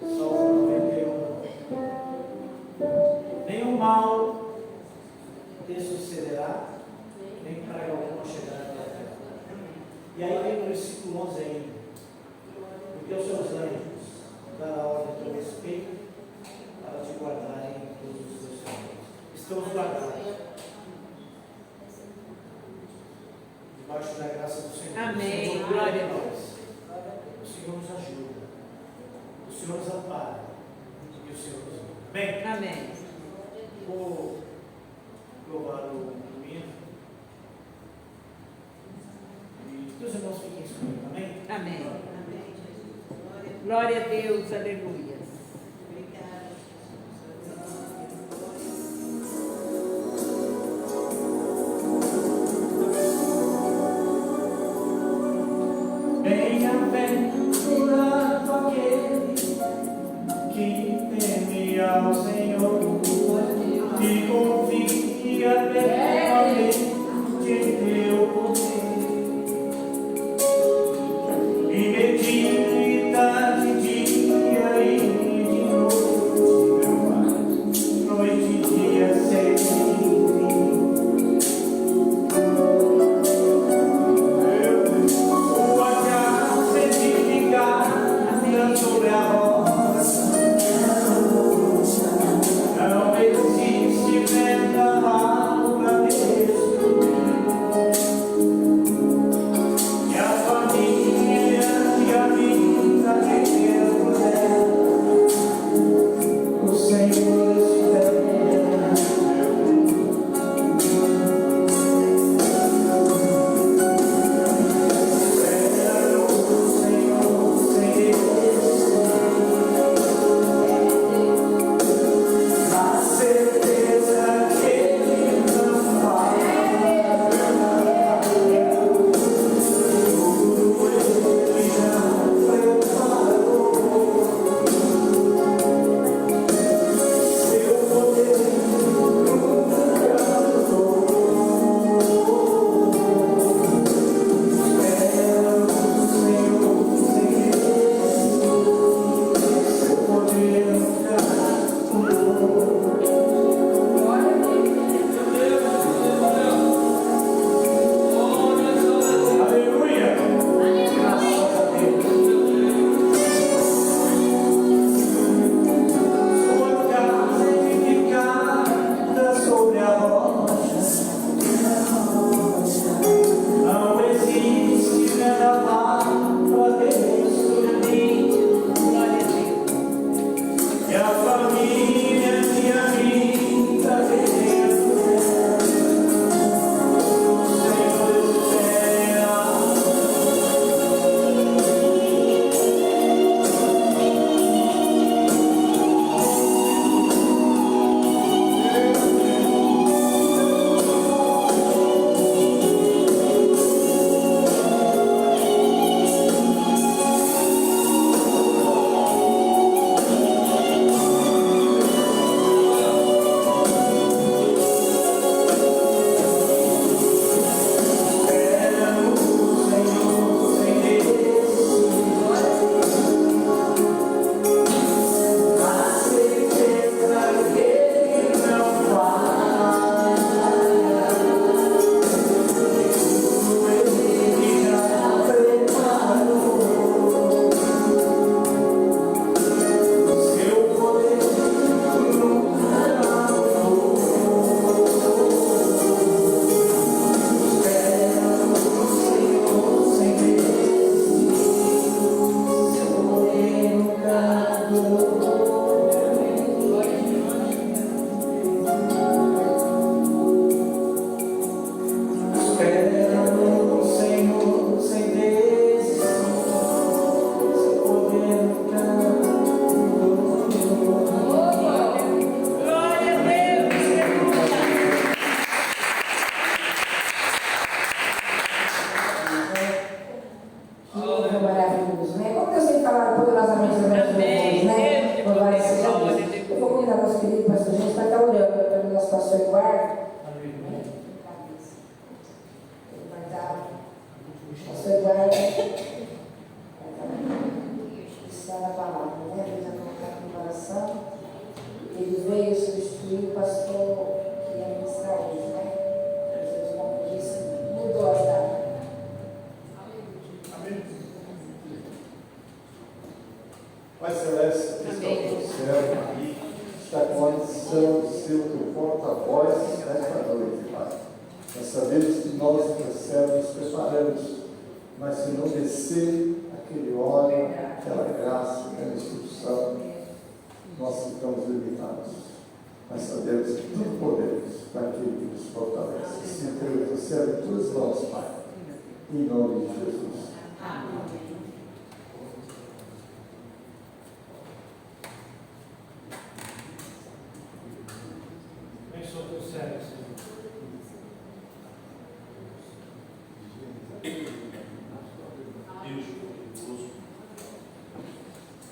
Salmo 91. Nenhum mal te sucederá, nem praga alguma chegará até a terra. E aí vem o versículo 11 ainda. Porque os seus anjos dará ordem a teu respeito para te guardarem em todos os teus caminhos. Estamos guardados debaixo da graça do Senhor. Amém. O Senhor Glória a cuida de Deus. nós. O Senhor nos ajuda. O Senhor nos ampara. E o Senhor nos ama. Bem, Amém. vou louvar o hino. E que os irmãos fiquem escutando. Amém? Amém. Glória a Deus. Aleluia. Bem-aventurado aquele que teme ao Senhor e confia plenamente em teu poder e medita de dia e de noite e dia sem fim. Sobre a rocha, querido pastor, a gente vai estar orando pelo nosso pastor Eduardo. Ele vai estar, pastor Eduardo, está na palavra, né? Ele já colocado no coração. Ele veio substituir o pastor que ia ministrar hoje, né? Ele como disse, mudou a data. Pai Celeste, que está no céu, está com a missão de ser o teu porta-voz nesta noite, Pai. Nós sabemos que nós, no céu, nos preparamos, mas se não descer aquele óleo, aquela graça, aquela instrução, nós ficamos limitados. Mas sabemos que tudo podemos para aquele que nos fortalece. Se entrega o céu em tuas mãos, Pai. Em nome de Jesus. Amém. Abençoa teu cérebro, Senhor.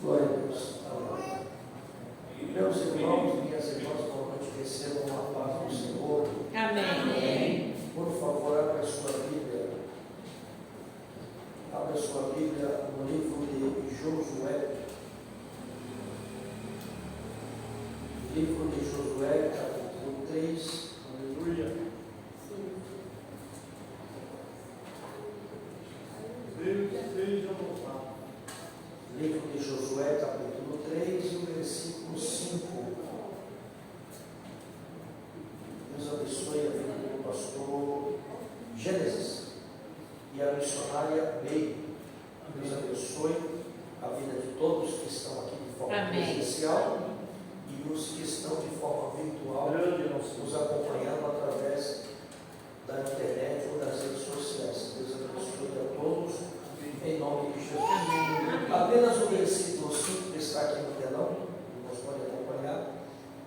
Glória a Deus. Meus irmãos e minhas irmãs, boa noite, recebam a paz do Senhor. Amém. Por favor, abra a sua Bíblia. Abra a sua Bíblia no livro de Josué. Livro de Josué, capítulo 3. Aleluia. Deus seja louvado. Livro de Josué, capítulo 3, e o versículo 5. Deus abençoe a vida do pastor Gênesis e a missionária Bey. Deus abençoe a vida de todos que estão aqui de forma presencial e os que estão de forma virtual, nos acompanhando através da internet ou das redes sociais. Deus abençoe a todos, em nome de Jesus. Apenas o versículo 5 que está aqui no telão, que nós podemos acompanhar,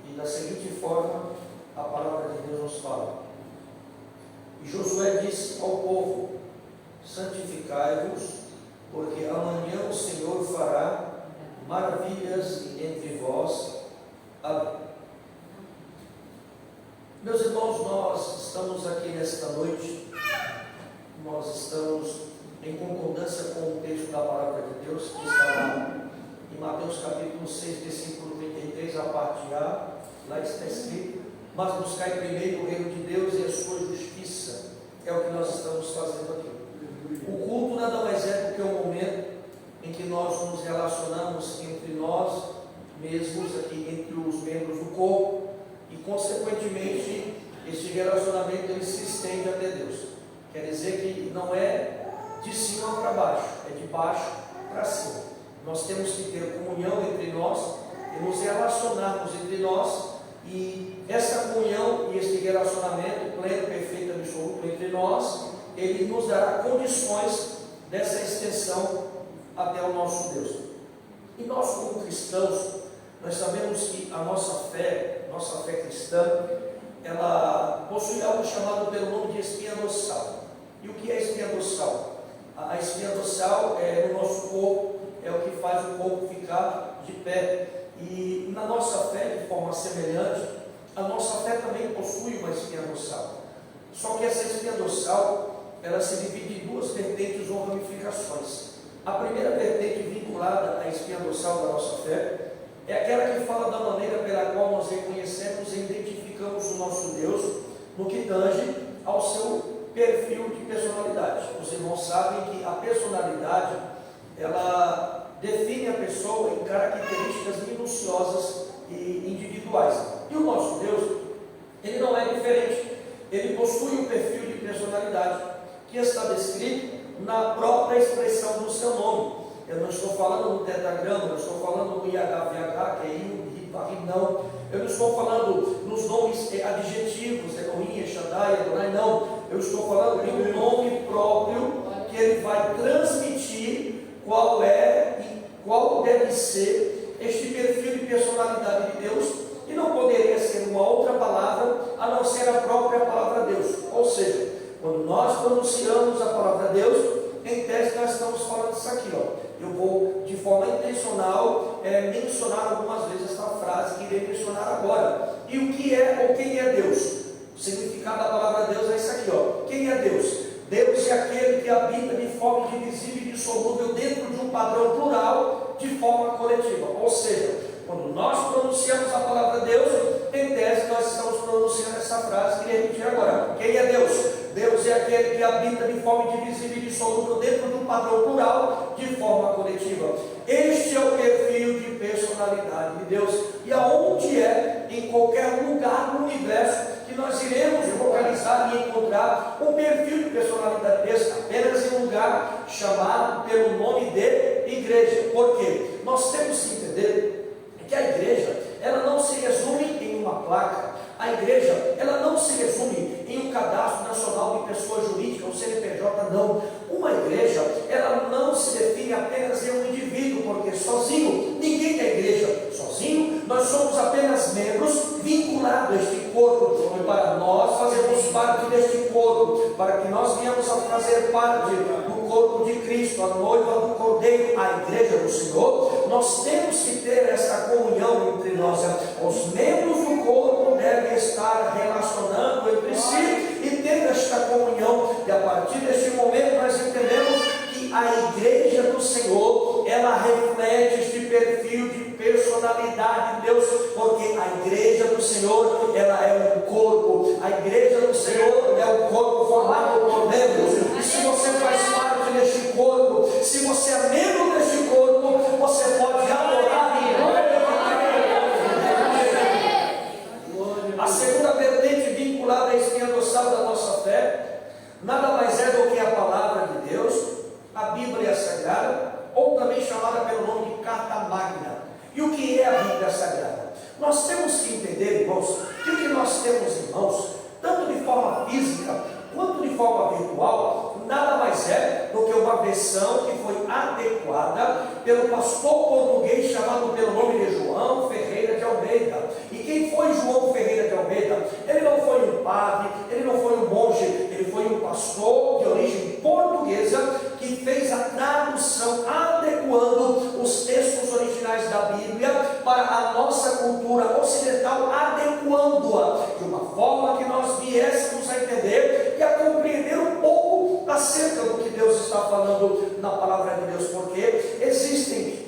e da seguinte forma a palavra de Deus nos fala. E Josué disse ao povo: santificai-vos, porque amanhã o Senhor fará maravilhas entre vós. Amém. Meus irmãos, nós estamos aqui nesta noite, nós estamos em concordância com o texto da palavra de Deus, que está lá em Mateus capítulo 6, versículo 33, a parte A, lá está escrito: mas buscai primeiro o reino de Deus e a sua justiça. É o que nós estamos fazendo aqui. O culto nada mais é do que o momento em que nós nos relacionamos entre nós mesmos, aqui entre os membros do corpo, e consequentemente este relacionamento ele se estende até Deus. Quer dizer que não é de cima para baixo, é de baixo para cima. Nós temos que ter comunhão entre nós e nos relacionarmos entre nós, e essa comunhão e este relacionamento pleno, perfeito, absoluto entre nós, ele nos dará condições dessa extensão até o nosso Deus. E nós, como cristãos, nós sabemos que a nossa fé cristã, ela possui algo chamado pelo nome de espinha dorsal. E o que é espinha dorsal? A espinha dorsal no nosso corpo é o que faz o corpo ficar de pé. E na nossa fé, de forma semelhante, a nossa fé também possui uma espinha dorsal. Só que essa espinha dorsal, ela se divide em duas vertentes ou ramificações. A primeira vertente vinculada à espinha dorsal da nossa fé é aquela que fala da maneira pela qual nós reconhecemos e identificamos o nosso Deus no que tange ao seu perfil de personalidade. Os irmãos sabem que a personalidade, ela define a pessoa em características minuciosas e individuais. E o nosso Deus, ele não é diferente. Ele possui um perfil de personalidade que está descrito na própria expressão do seu nome. Eu não estou falando no tetragrama, eu estou falando no IHVH, que é não. Eu não estou falando nos nomes adjetivos, Elohim, Shaddai, Adonai, não. Eu estou falando de um nome próprio que ele vai transmitir qual é e qual deve ser este perfil de personalidade de Deus, e não poderia ser uma outra palavra a não ser a própria palavra Deus. Ou seja, quando nós pronunciamos a palavra Deus, em tese nós estamos falando isso aqui, ó. Eu vou de forma intencional mencionar algumas vezes esta frase que irei mencionar mencionar agora. E o que é ou quem é Deus? O significado da palavra Deus é isso aqui, ó. Quem é Deus? Deus é aquele que habita de forma indivisível e indissolúvel dentro de um padrão plural de forma coletiva. Ou seja, quando nós pronunciamos a palavra Deus, em tese nós estamos pronunciando essa frase que repetir agora. Quem é Deus? Deus é aquele que habita de forma indivisível e indissolúvel dentro de um padrão plural de forma coletiva. Este é o perfil de personalidade de Deus. E aonde é, em qualquer lugar do universo, que nós iremos localizar e encontrar um perfil de personalidade desse, apenas em um lugar chamado pelo nome de igreja. Por quê? Nós temos que entender que a igreja, ela não se resume em uma placa. A igreja, ela não se resume em um cadastro nacional de pessoa jurídica, um CNPJ, não. Uma igreja, ela não se define apenas em um indivíduo, porque sozinho ninguém é igreja. Sozinho nós somos apenas membros vinculados a este corpo. E para nós fazermos parte deste corpo, para que nós venhamos a fazer parte do corpo de Cristo, a noiva do Cordeiro, a igreja do Senhor, nós temos que ter essa comunhão entre nós. Os membros do corpo devem estar relacionando entre si e tendo esta comunhão. E a partir deste momento nós entendemos que a igreja do Senhor, ela reflete este perfil de personalidade de Deus, porque a igreja do Senhor, ela é um corpo. A igreja do Senhor é um corpo formado por membros. E se você faz parte deste corpo, se você é membro deste corpo, você pode adorar a segunda vertente vinculada à espinha dorsal da nossa fé, nada mais é do que a palavra de Deus, a Bíblia Sagrada, ou também chamada pelo nome de Carta Magna. E o que é a Bíblia Sagrada? Nós temos que entender, irmãos, que o que nós temos em mãos, tanto de forma física quanto de forma virtual, nada mais é do que uma versão que foi adequada pelo pastor português chamado pelo nome de João Ferreira de Almeida. E quem foi João Ferreira de Almeida? Ele não foi um padre, ele não foi um monge, ele foi um pastor de origem portuguesa que fez a tradução adequando os textos originais da Bíblia para a nossa cultura ocidental, adequando-a de uma forma que nós viéssemos a entender e a compreender um pouco acerca do que Deus está falando na palavra de Deus, porque existem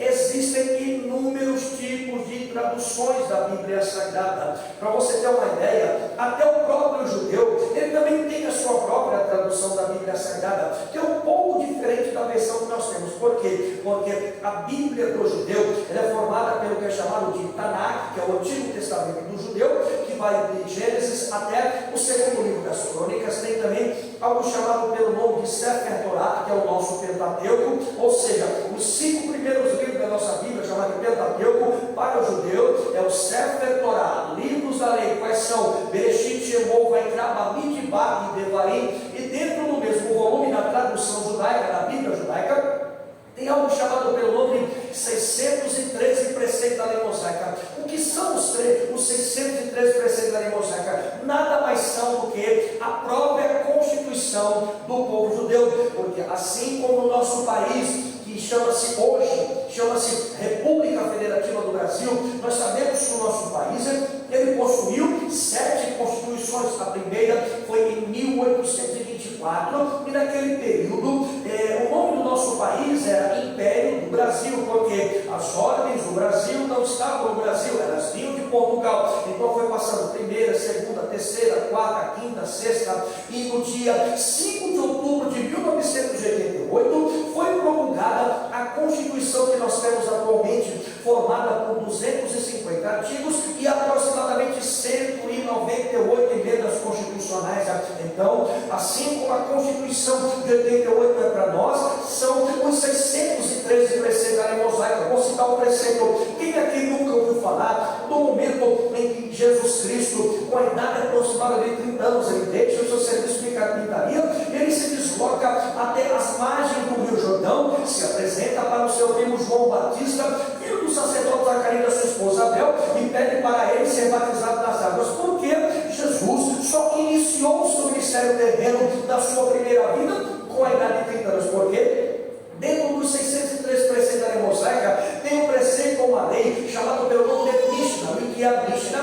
inúmeros tipos de traduções da Bíblia Sagrada. Para você ter uma ideia, até o próprio judeu, ele também tem a sua própria tradução da Bíblia Sagrada, que é um pouco diferente da versão que nós temos. Por quê? Porque a Bíblia do judeu, ela é formada pelo que é chamado de Tanakh, que é o Antigo Testamento do judeu, que vai de Gênesis até o segundo livro das Crônicas. Tem também algo chamado pelo nome de Sefer Torah, que é o nosso Pentateuco, ou seja, os 5 primeiros livros da nossa Bíblia, chamado de Pentateuco, para o judeu é o Sefer Torah, livros da lei. Quais são? Bereshit, Shemot, Vaikra, Bamidbar e Devarim. E dentro do mesmo volume, na tradução judaica, da Bíblia judaica, tem algo chamado pelo nome de 613 preceitos da lei mosaica. O que são os 613 preceitos da lei mosaica? Nada mais são do que a própria Constituição do povo judeu. Porque assim como o nosso país, que chama-se República Federativa do Brasil, nós sabemos que o nosso país, ele possuiu 7 constituições. A primeira foi em 1824, e naquele período, o nome do nosso país era Império do Brasil, porque as ordens do Brasil não estavam no Brasil, elas vinham de Portugal. Então foi passando primeira, segunda, terceira, quarta, quinta, sexta, e no dia 5 de outubro de 1988 foi promulgada a Constituição que nós temos atualmente, formada por 250 artigos e aproximadamente 198 emendas constitucionais. Então, assim como a Constituição de 88 é para nós, são os 613 preceitos da lei mosaica. Vou citar um preceito. Quem aqui nunca ouviu falar do momento em que Jesus Cristo, com a idade aproximada de 30 anos, ele deixa o seu serviço de carpintaria, ele se desloca até as margens do Rio Jordão, se apresenta para o seu primo João Batista, filho do sacerdote Zacarias, da sua esposa Abel, e pede para ele ser batizado nas águas. Porque Jesus só iniciou o seu ministério terreno da sua primeira vida com a idade de 30 anos. Por quê? Dentro dos 603 preceitos da lei mosaica, tem um preceito ou uma lei chamado pelo nome de Mishnah. E que é a Mishnah?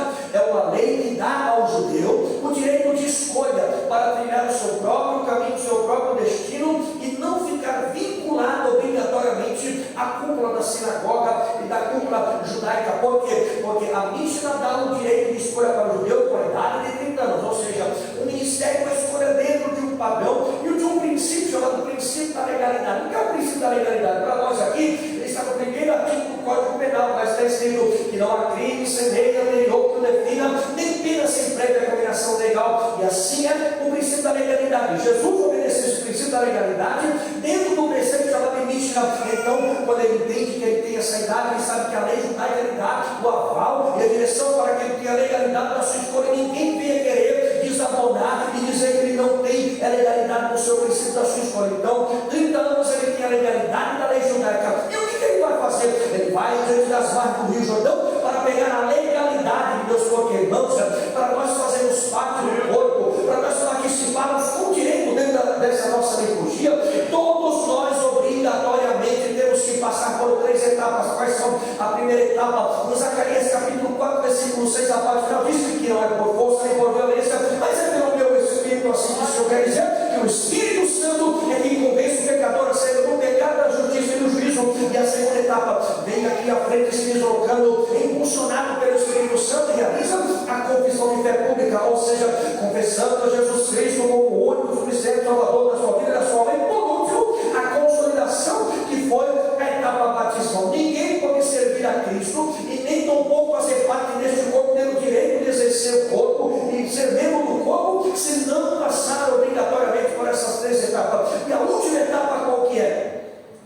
da lei e dá ao judeu o direito de escolha para trilhar o seu próprio caminho, o seu próprio destino e não ficar vinculado obrigatoriamente à cúpula da sinagoga e da cúpula judaica. Por quê? Porque a Mishnah dá o direito de escolha para o judeu com a idade de 30 anos, ou seja, o ministério é uma escolha dentro de um padrão e de um princípio chamado princípio da legalidade. O que é o princípio da legalidade? Para nós aqui, ele está no primeiro artigo do Código Penal, mas está escrito que não há crime sem lei anterior que o defina, nem pena sem prévia combinação legal, e assim é o princípio da legalidade. Jesus obedeceu esse princípio da legalidade dentro do preceito chamado de Mishnah. Então, quando ele entende que ele tem essa idade, ele sabe que a lei judaica lhe dá o aval e a direção para que ele tenha a legalidade da sua escolha. Ninguém venha querer desabonar e dizer que ele não tem a legalidade do seu princípio da sua escolha. Então, 30 anos ele tem a legalidade da lei judaica. E o que ele vai fazer? Ele vai diante das margens do Rio Jordão para pegar a legalidade de Deus, porque, irmãos, para nós fazermos parte do corpo, para nós participarmos com direito dentro dessa nossa liturgia, todos nós obrigatoriamente temos que passar por 3 etapas. Quais são? A primeira etapa, no Zacarias capítulo 4, versículo 6, a parte final, diz que não é por força nem por violência, mas é pelo meu Espírito, assim que o Senhor quer dizer, que o Espírito Santo é quem convence o pecador a sair do pecado, da justiça e do juízo. E a segunda etapa, vem aqui à frente se deslocando, impulsionado pelo Espírito Santo, e realiza a confissão de fé pública, ou seja, confessando a Jesus Cristo como o único suficiente Salvador da sua vida e da sua alma. E por último, a consolidação, que foi a etapa batismal. Ninguém pode servir a Cristo e nem tampouco fazer parte deste corpo, ter o direito de exercer o corpo e ser membro do corpo, se não passar obrigatoriamente por essas 3 etapas. E a última etapa qual que é?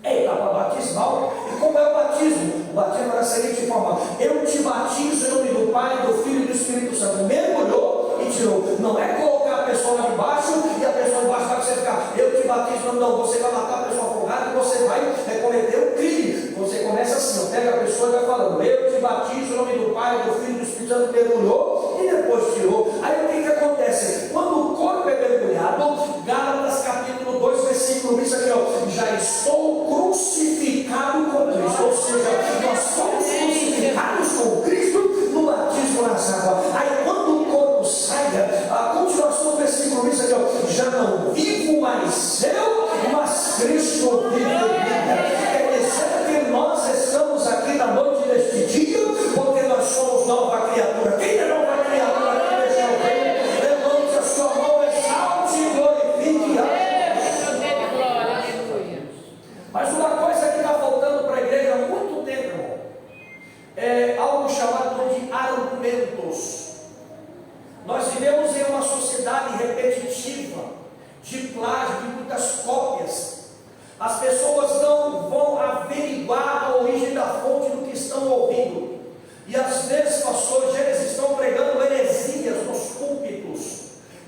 É a etapa batismal. E como é o batismo? O batismo é da seguinte forma: eu te batizo em nome do Pai, do Filho e do Espírito Santo. Mergulhou e tirou. Não é colocar a pessoa lá debaixo e a pessoa embaixo vai você ficar, eu te batizo, não, você vai matar a pessoa afogada e você vai cometer um crime. Você começa assim, pega a pessoa e vai falando, eu te batizo em nome do Pai, do Filho e do Espírito Santo. Mergulhou e depois tirou. Aí o que acontece? Quando o corpo é mergulhado, Gálatas capítulo 2, versículo 1, isso aqui, ó, já estou crucificado com Cristo, ou seja, nós somos crucificados com Cristo no batismo nas águas. Aí quando o corpo sai, a continuação do versículo 1, isso aqui, ó, já não vivo mais eu, mas Cristo vive em mim. Quer dizer que nós estamos aqui na noite deste dia, porque nós somos nova criatura. Quem é nova criatura aqui neste momento? Levante a sua mão, exalte e glorifique a Deus. Mas uma coisa que está faltando para a igreja há muito tempo, irmão, é algo chamado de argumentos. Nós vivemos em uma sociedade repetitiva, de plágio, de muitas cópias. As pessoas não vão averiguar a origem da fonte do que estão ouvindo. E às vezes, pastores, eles estão pregando heresias nos púlpitos.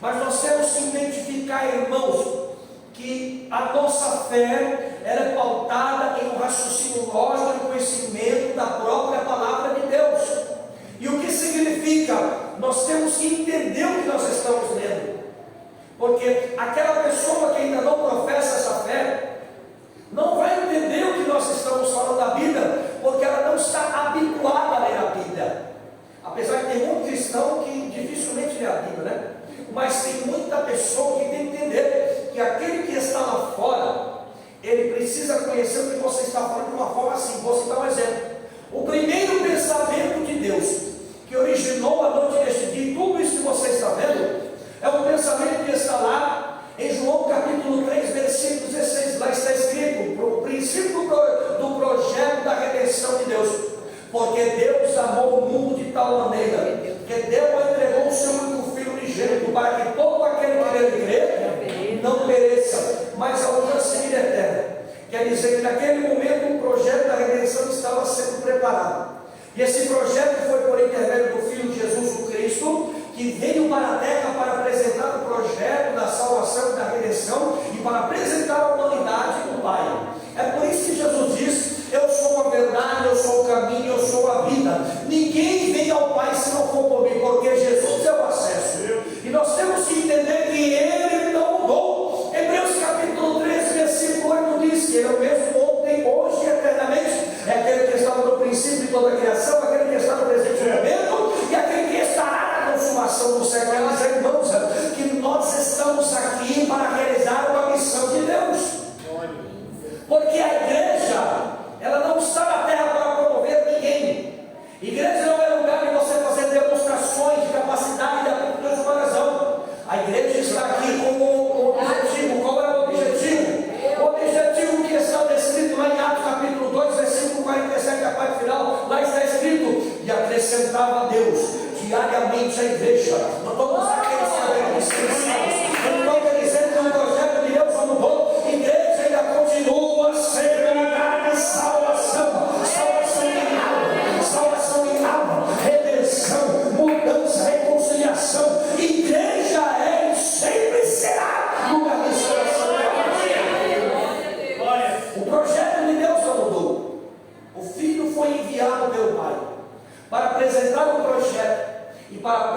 Mas nós temos que identificar, irmãos, que a nossa fé ela é pautada em um raciocínio lógico e conhecimento da própria palavra de Deus. E o que significa? Nós temos que entender o que nós estamos lendo. Porque aquela pessoa que ainda não professa essa fé não vai entender o que nós estamos falando da Bíblia, porque ela não está habituada a ler a Bíblia. Apesar de ter muito cristão que dificilmente lê a Bíblia, né? Mas tem muita pessoa que tem que entender que aquele que está lá fora, ele precisa conhecer o que você está falando de uma forma assim. Vou citar um exemplo. O primeiro pensamento de Deus que originou a noite deste dia, e tudo isso que você está vendo, é um pensamento que está lá em João capítulo 3, versículo 16. Lá está escrito o princípio do projeto da redenção de Deus. Porque Deus amou o mundo de tal maneira que deu e entregou o seu único Filho unigênito, para que todo aquele que nele crê não pereça, mas alcance vida eterna. Quer dizer que naquele momento o projeto da redenção estava sendo preparado. E esse projeto foi por intermédio do Filho de Jesus, o Cristo, que veio para a terra para apresentar o projeto da salvação e da redenção e para apresentar a humanidade do Pai. É por isso que Jesus diz: eu sou a verdade, eu sou o caminho, eu sou a vida. Ninguém vem ao Pai se não for por mim, porque Jesus é o acesso. E nós temos que entender que Ele não mudou. Hebreus capítulo 13, versículo 8 diz que Ele é o mesmo ontem, hoje e eternamente. É aquele que estava no princípio de toda a criação, aquele que está no presente momento e aquele que estará na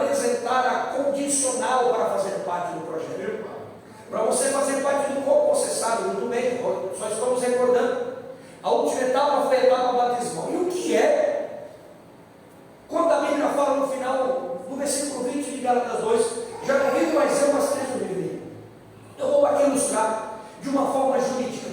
apresentar a condicional para fazer parte do projeto. Para você fazer parte do corpo, você sabe muito bem, só estamos recordando. A última etapa foi a etapa batismal. E o que é? Quando a Bíblia fala no final, no versículo 20 de Gálatas 2, já não vivo mais eu, mas Cristo vive. Eu vou aqui ilustrar de uma forma jurídica.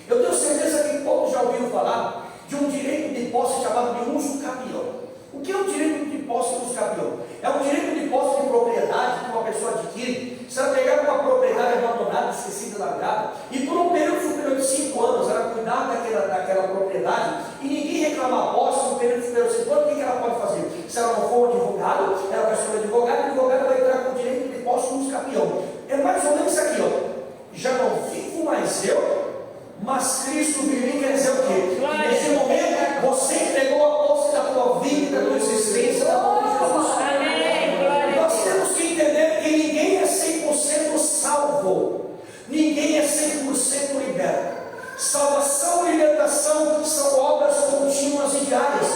Eu tenho certeza que todos já ouviram falar de um direito de posse chamado de uso capião. O que é o direito de posse de uso capião? É um direito de posse de propriedade que uma pessoa adquire. Se ela pegar uma propriedade abandonada, esquecida, largada, e por um período superior de 5 anos ela cuidar daquela propriedade e ninguém reclamar a posse no período superior de 5 anos, o que ela pode fazer? Se ela não for um advogado, ela vai ser um advogado, e o advogado vai entrar com o direito de posse de uso capião. É mais ou menos isso aqui, ó. Já não vivo mais eu, mas Cristo vive. Quer dizer o quê? Nesse momento você entregou a posse da tua vida, da tua existência, da tua Jesus. Nós temos que entender que ninguém é 100% salvo, ninguém é 100% liberto. Salvação e libertação são obras contínuas e diárias.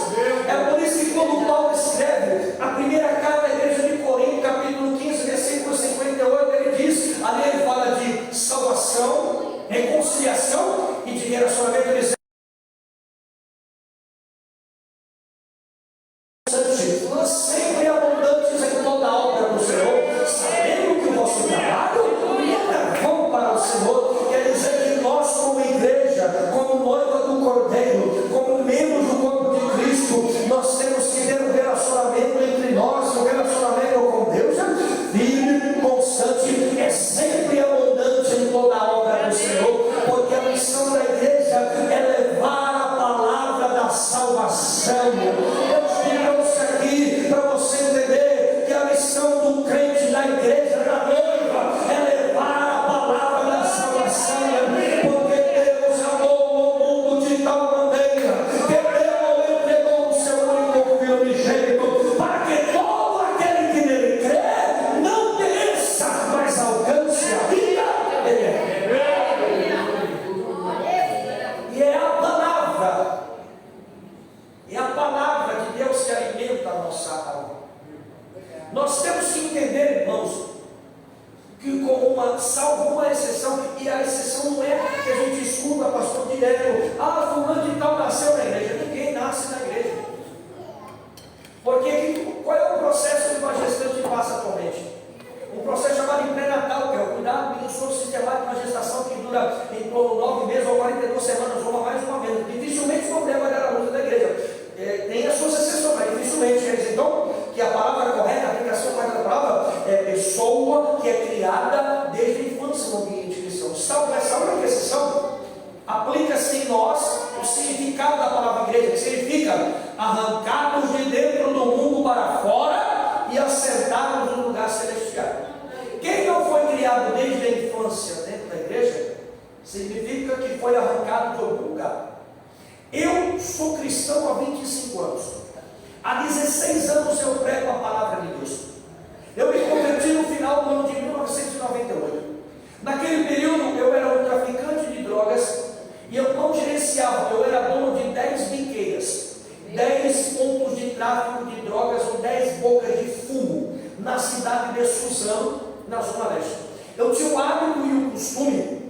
É por isso que quando Paulo escreve a primeira carta à igreja de Corinto, capítulo 15, versículo 58, ele diz, ali ele fala de salvação, reconciliação e de relacionamento. Ele diz, sempre abundantes em toda a obra do Senhor, sabendo que o vosso trabalho não é vão para o Senhor. Quer dizer que nós, como igreja, como noiva do Cordeiro, como membros do corpo de Cristo, nós temos que ter um relacionamento entre nós, um relacionamento com Deus firme, constante, é sempre abundante em toda a obra do Senhor, porque a missão da igreja é levar a palavra da salvação. Para você entender que a missão do crente da igreja, da noiva, é levar a palavra da salvação, porque Deus amou o mundo de tal maneira que Deus entregou o seu único filho unigênito, para que todo aquele que nele crê não pereça, mas alcance a vida eterna. E é a palavra de Deus que alimenta a nossa alma. Nós temos que entender, irmãos, que como salvo uma exceção, e a exceção não é que a gente escuta pastor direto, fulano de tal nasceu na igreja. Ninguém nasce na igreja. Porque qual é o processo que uma gestante passa atualmente? Um processo chamado pré-natal, que é o cuidado do sono sistemático de uma gestação que dura em torno de 9 meses ou 42 semanas, uma mais uma menos. Dificilmente uma mulher vai dar a luz da igreja. Tem as suas exceções, mas dificilmente. Quer dizer, então, que a palavra correta, a aplicação correta da palavra, é pessoa que é criada desde a infância no ambiente cristão. Salvo essa única exceção, aplica-se em nós o significado da palavra igreja, que significa arrancados de dentro do mundo para fora e assentados no lugar celestial. Quem não foi criado desde a infância dentro da igreja, significa que foi arrancado de algum lugar. Eu sou cristão há 25 anos. Há 16 anos eu prego a palavra de Deus. Eu me converti no final do ano de 1998. Naquele período eu era um traficante de drogas e eu não gerenciava, eu era dono de 10 biqueiras, 10 pontos de tráfico de drogas ou 10 bocas de fumo na cidade de Suzano, na Zona Leste. Eu tinha o hábito e o costume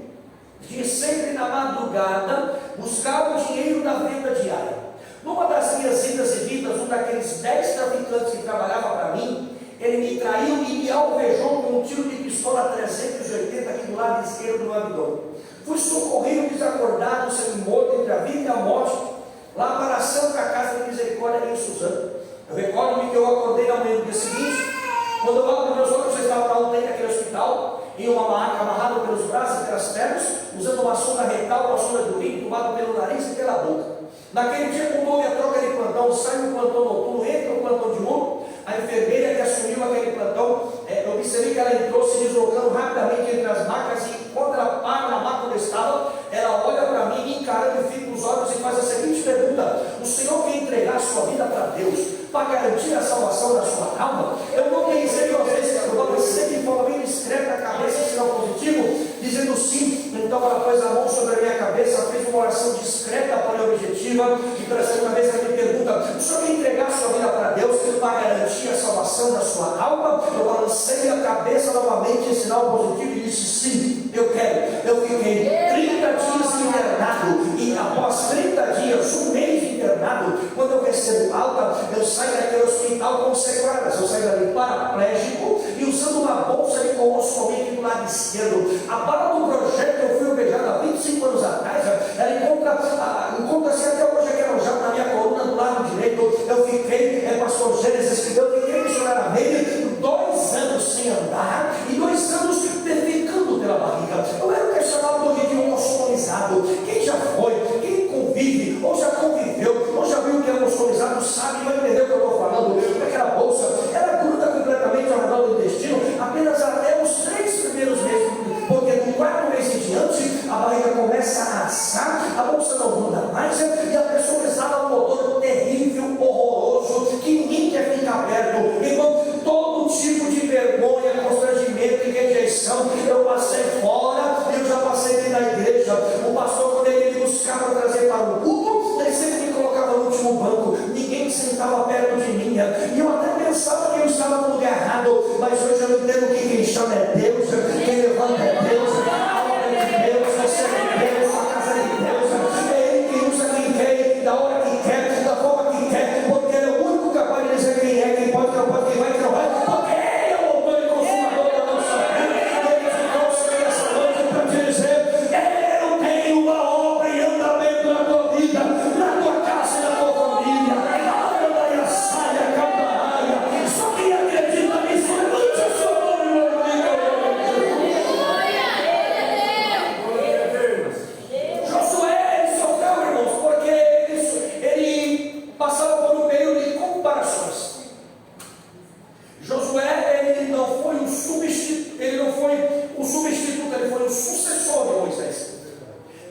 de sempre na madrugada buscar o dinheiro da venda diária. Numa das minhas idas e vindas, um daqueles 10 traficantes que trabalhava para mim, ele me traiu e me alvejou com um tiro de pistola 380 aqui do lado esquerdo do abdômen. Fui socorrido, desacordado, sendo morto entre a vida e a morte, lá para a Santa Casa de Misericórdia em Suzano. Eu recordo-me que eu acordei na manhã do dia seguinte, quando eu abro meus olhos, eu estava na UTI daquele hospital, em uma maca amarrado pelos braços e pelas pernas, usando uma sonda retal, uma sonda de urina, tomado pelo nariz e pela boca. Naquele dia, quando houve a troca de plantão, sai o plantão noturno, entra o plantão diurno, a enfermeira que assumiu aquele plantão, eu observei que ela entrou se deslocando rapidamente entre as macas, e quando ela para na maca onde estava, ela olha para mim, me encarando e fica os olhos e faz a seguinte pergunta: o Senhor quer entregar a sua vida para Deus, para garantir a salvação da sua alma? Eu não pensei duas vezes, eu pensei de forma bem discreta, a cabeça sinal positivo, dizendo sim. Então ela pôs a mão sobre a minha cabeça, fez uma oração discreta, porém objetiva, e pela segunda vez ela me pergunta: o Senhor quer entregar a sua vida para Deus, para garantir a salvação da sua alma? alma, eu balancei a cabeça novamente em sinal positivo e disse: sim, eu quero. Eu fiquei 30 dias internado, e após 30 dias, um mês internado, quando eu recebo alta, eu saio daquele hospital com sequelas. Eu saio dali paraplégico e usando uma bolsa de colosso comigo do lado esquerdo. A bala do projeto eu fui beijado há 25 anos atrás, ela encontra-se até hoje aqui alojado na minha coluna do lado direito. Eu fiquei, pastor Gênesis, eu fiquei missionário 2 anos sem andar e 2 anos defecando pela barriga. Eu era o que é chamado hoje de um ossolizado. Quem já foi, quem convive, ou já conviveu, ou já viu o que é um ossolizado, sabe, vai entender o que eu estou falando. Aquela bolsa, ela gruda completamente ao redor do intestino, apenas até os 3 primeiros meses, porque no 4º mês em diante, a barriga começa a assar, a bolsa não gruda mais, e a pessoa exala um odor terrível, horroroso, que ninguém quer ficar perto. Irmão, todo tipo de vergonha, constrangimento e rejeição, eu passei fora, eu já passei dentro da igreja. O pastor, quando ele me buscava para trazer para o culto, ele sempre me colocava no último banco, ninguém sentava perto de mim, e eu até pensava que eu estava no lugar errado, mas hoje eu entendo que quem chama é Deus, quem levanta é Deus, a obra é de Deus, você é de Deus, a casa é de Deus, é Ele que usa quem quer, da hora que quer, da forma que quer, porque Ele é o único capaz de dizer quem é, quem pode, quem não pode, quem vai, quem não vai, porque Ele é o autor e consumador da nossa vida. Ele trouxe essa noite para te dizer: eu tenho uma obra em andamento na tua vida, na tua casa e na tua família. Anda e saia, cantarraia. Só quem acredita nisso, levante a sua mão e glorifica o nome de Deus. Josué, ele sofreu, irmãos, porque ele passava por um período de comparações. Josué, ele não foi um substituto, ele foi um sucessor de Moisés.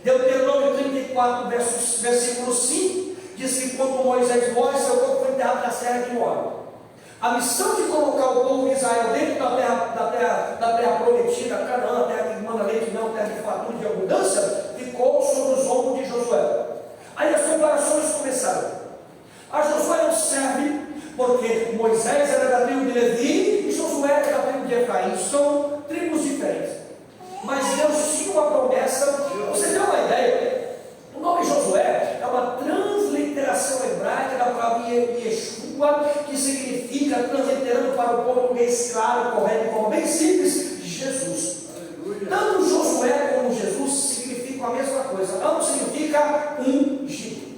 Deuteronômio 34, versículo 5, diz que quando Moisés morre, seu corpo foi enterrado na serra de Moriá. A missão de colocar o povo de Israel dentro da terra prometida, Canaã, a terra que manda leite e mel, terra de fartura e de abundância, ficou sobre os ombros de Josué. Aí as comparações começaram. A Josué não serve, porque Moisés era da tribo de Levi e Josué era da tribo de Efraim. São tribos diferentes. Mas Deus tinha uma promessa. Você tem uma ideia? O nome Josué é uma transliteração hebraica da palavra Yeshua, que significa, transliterando para o português claro, correto, de forma bem simples, Jesus. Tanto Josué como Jesus significam a mesma coisa. Ambos significa ungido.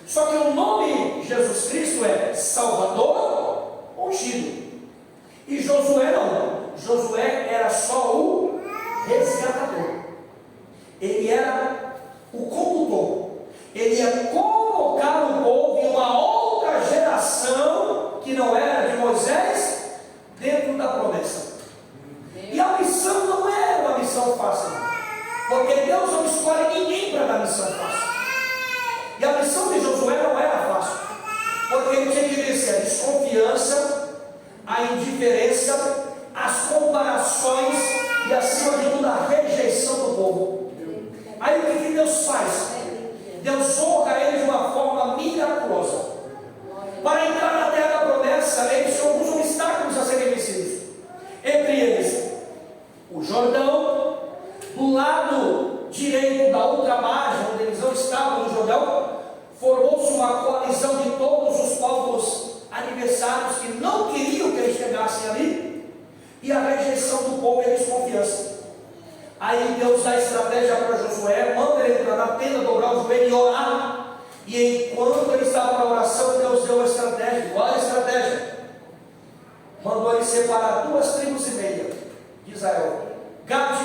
Só que o nome Jesus Cristo é Salvador ungido. E Josué não. Josué era só o resgatador. Ele era o condutor. Ele ia colocar o povo em uma outra geração que não era de Moisés dentro da promessa. E a missão não era uma missão fácil, porque Deus não escolhe ninguém para dar missão fácil. E a missão de Josué não era fácil, porque ele tinha que vencer a desconfiança, a indiferença, as comparações e, acima de tudo, a rejeição do povo. Aí o que Deus faz? Deus honra ele de uma forma miraculosa. Para entrar na terra da promessa, eles tinham alguns obstáculos a serem vencidos. Entre eles, o Jordão, do lado direito da outra margem, onde eles não estavam no Jordão, formou-se uma coalizão de todos os povos adversários que não queriam que eles chegassem ali, e a rejeição do povo e a desconfiança. Aí Deus dá estratégia para Josué, manda ele entrar na tenda, dobrar o joelho e orar. E enquanto ele estava na oração, Deus deu a estratégia. Qual a estratégia? Mandou ele separar 2 tribos e meia de Israel: Gade,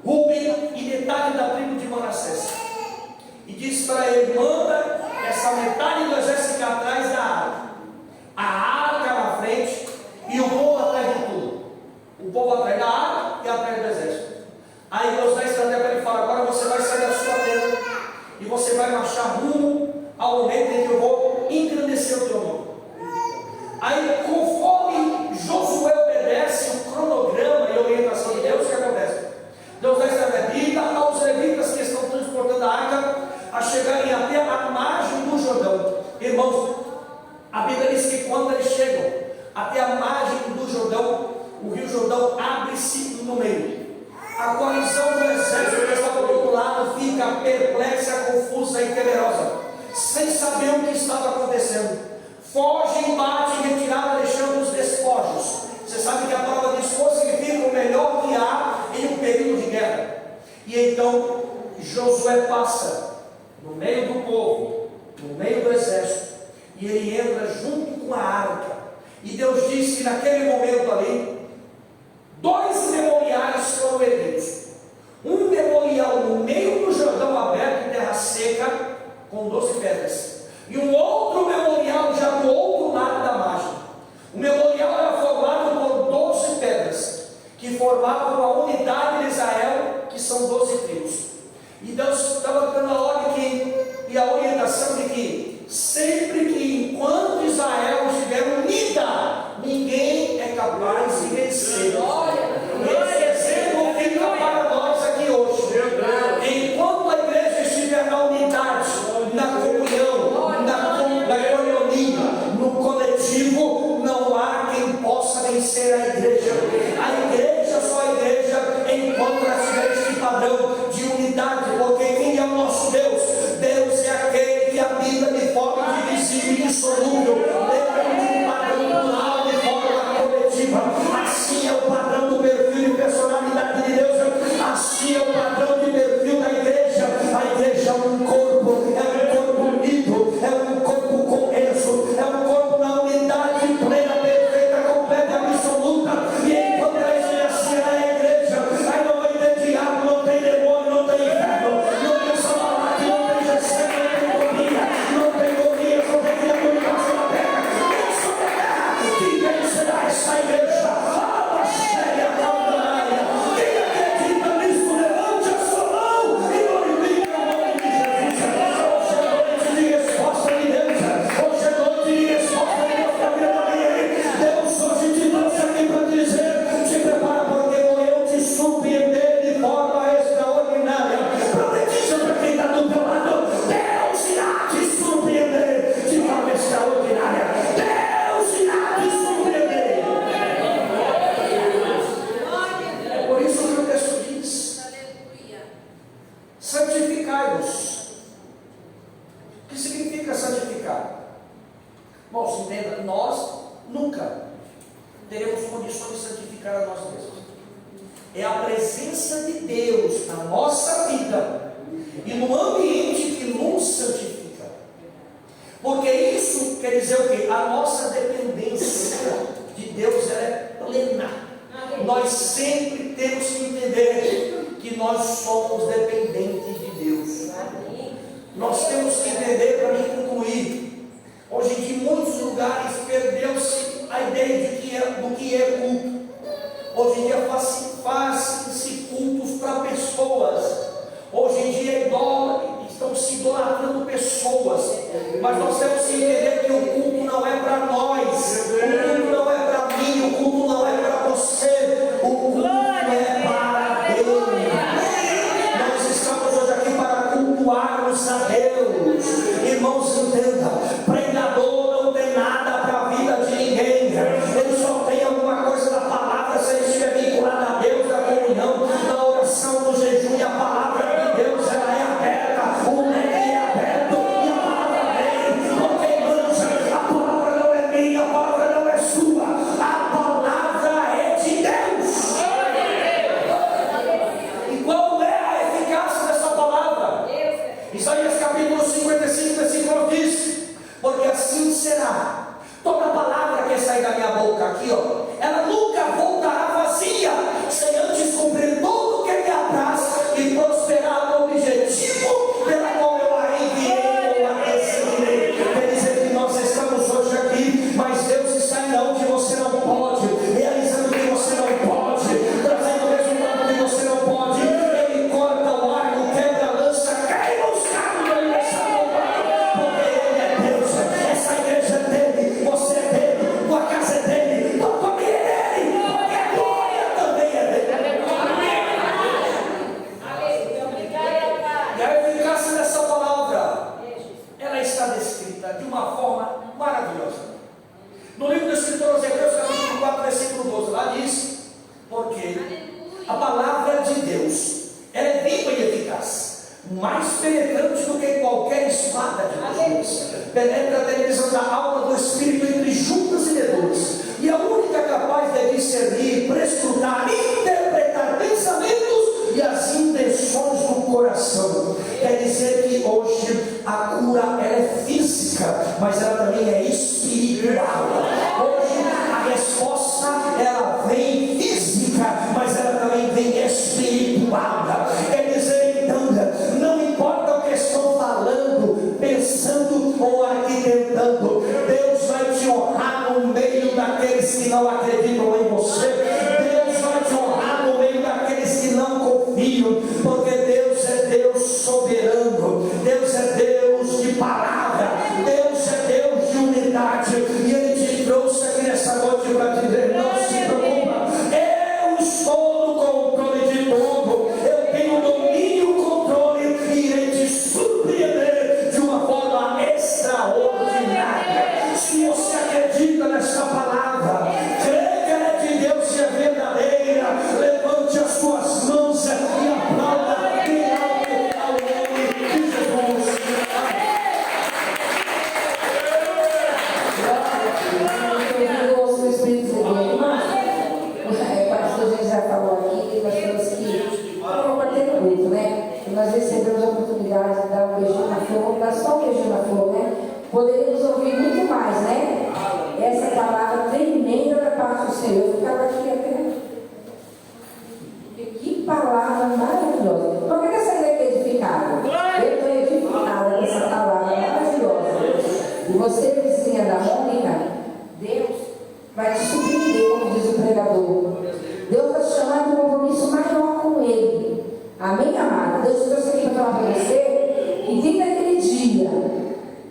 Ruben e metade da tribo de Manassés. E disse para ele: manda essa metade do exército ficar atrás da arca. A arca na frente e o povo atrás de tudo. O povo atrás da arca e atrás do exército. Aí Deus dá estratégia para ele e fala: agora você vai sair da sua tenda e você vai marchar rumo ao momento em que eu vou engrandecer o teu nome. Aí, conforme Josué obedece o cronograma e a orientação de Deus, o que acontece? Deus dá estratégia aos levitas que estão transportando a arca a chegarem até a margem do Jordão. Irmãos, a Bíblia diz que quando eles chegam até a margem parte-se no meio. A coalizão do exército que estava do outro lado fica perplexa, confusa e temerosa, sem saber o que estava acontecendo. Foge, bate em retirada, deixando os despojos. Você sabe que a palavra despojo significa o melhor que há em um período de guerra. E então Josué passa no meio do povo, no meio do exército, e ele entra junto com a arca. E Deus disse que naquele momento ali, 2 memoriais foram erguidos. Um memorial no meio do Jordão aberto, em terra seca, com 12 pedras. E um outro memorial já do outro lado da margem. O memorial era formado por 12 pedras, que formavam a unidade de Israel, que são 12 tribos. E Deus estava dando a ordem e a orientação de que sempre que enquanto Israel estiver unida, ninguém é capaz de vencer. Esse exemplo fica para nós aqui hoje. Enquanto a igreja estiver na unidade, na comunhão, na coinonia, no coletivo, não há quem possa vencer a igreja. A igreja só é igreja enquanto ela tiver esse padrão de unidade, porque quem é o nosso Deus? Deus é aquele que habita de forma divisível e indissolúvel. Deus é um padrão plural de forma coletiva. Assim é o padrão do perfil de personalidade de Deus. Assim é o padrão de perfil da igreja. A igreja é um corpo unido, é um corpo coeso, é um corpo na unidade plena, perfeita, completa, absoluta. E enquanto ela estiver assim, ela é a igreja. Aí não vai ter diabo, não tem demônio, não tem inferno, não tem sabalate, não tem gessé, não tem Golias, não tem criatura de face da terra, nem sobre a terra. Quem vencerá essa igreja? Fala séria, calmaria. Quem acredita nisso, levante a sua mão e glorifique o nome de Jesus. Hoje é noite de resposta de Deus. Hoje é noite de resposta de Deus para a vida da minha vida. Deus hoje te trouxe aqui para te dizer: se prepara, porque eu te surpreender de forma extraordinária. Profetiza para quem está do teu lado: Deus irá te surpreender de forma extraordinária. Deus irá te surpreender. É por isso que o texto diz: santificai-vos. O que significa santificar? Bom, se entenda, nós nunca teremos condições de santificar a nós mesmos. É a presença de Deus na nossa vida e no ambiente que nos santifica. Porque isso quer dizer o quê? A nossa dependência de Deus é plena. Nós sempre temos que entender que nós somos dependentes de Deus. Nós temos que entender, para me concluir, hoje em dia em muitos lugares perdeu-se a ideia do que é culto. Hoje em dia fazem-se cultos para pessoas. Hoje em dia estão se idolatrando pessoas. Mas nós temos que entender que o culto não é para nós, o culto não é para mim, o culto não é para você, o culto é para Deus. Nós estamos hoje aqui para cultuarmos a Deus. Irmãos, entenda, pregador não tem nada para a vida de ninguém. Ele só tem alguma coisa da palavra se ele estiver vinculado a Deus, da comunhão, da oração, do jejum. E a palavra de Deus, ela é aberta, o leque é aberto e a palavra vem. Porque, irmãos, a palavra não é minha, a palavra não é sua. A palavra de Deus, ela é viva e eficaz, mais penetrante do que qualquer espada de Deus. Penetra até a divisão da alma, do espírito, entre juntas e medulas, e a única capaz de discernir, prescrutar, interpretar pensamentos e as intenções do coração. Quer dizer que hoje a cura ela é física, mas ela também é espiritual. Hoje a resposta ela vem física, mas ela também vem espiritual. Quer dizer então, não importa o que estão falando, pensando ou arquitetando, Deus vai te honrar no meio daqueles que não acreditam em você. Deus vai te honrar no meio daqueles que não confiam, porque Deus é Deus soberano, Deus é Deus de palavra, Deus é Deus de unidade, e Ele te trouxe aqui nessa noite para dizer: não se preocupa, eu estou no controle de tudo, eu tenho domínio e controle, e irei te surpreender de uma forma extraordinária. Se você acredita nesta palavra, crê que ela é de Deus e é verdadeira, levante as suas mãos e aplauda bem alto ao nome de Jesus. Eu ouço o Espírito de Deus. O pastor já falou aqui, nós temos que combater no grupo, né? E nós recebemos a oportunidade de dar um beijinho na flor, vamos dar só um beijinho na flor, né? Poderíamos ouvir muito mais, né? Essa palavra tremenda da parte do Senhor. Eu ficava aqui até. Que palavra maravilhosa. Por que essa igreja é edificada? Eu estou edificada com essa palavra maravilhosa. E você, vizinha da Mônica, Deus vai te surpreender, como diz o pregador. Deus está te chamando de um compromisso maior com Ele. Amém, amada? Deus te trouxe aqui para falar para você. E desde aquele dia,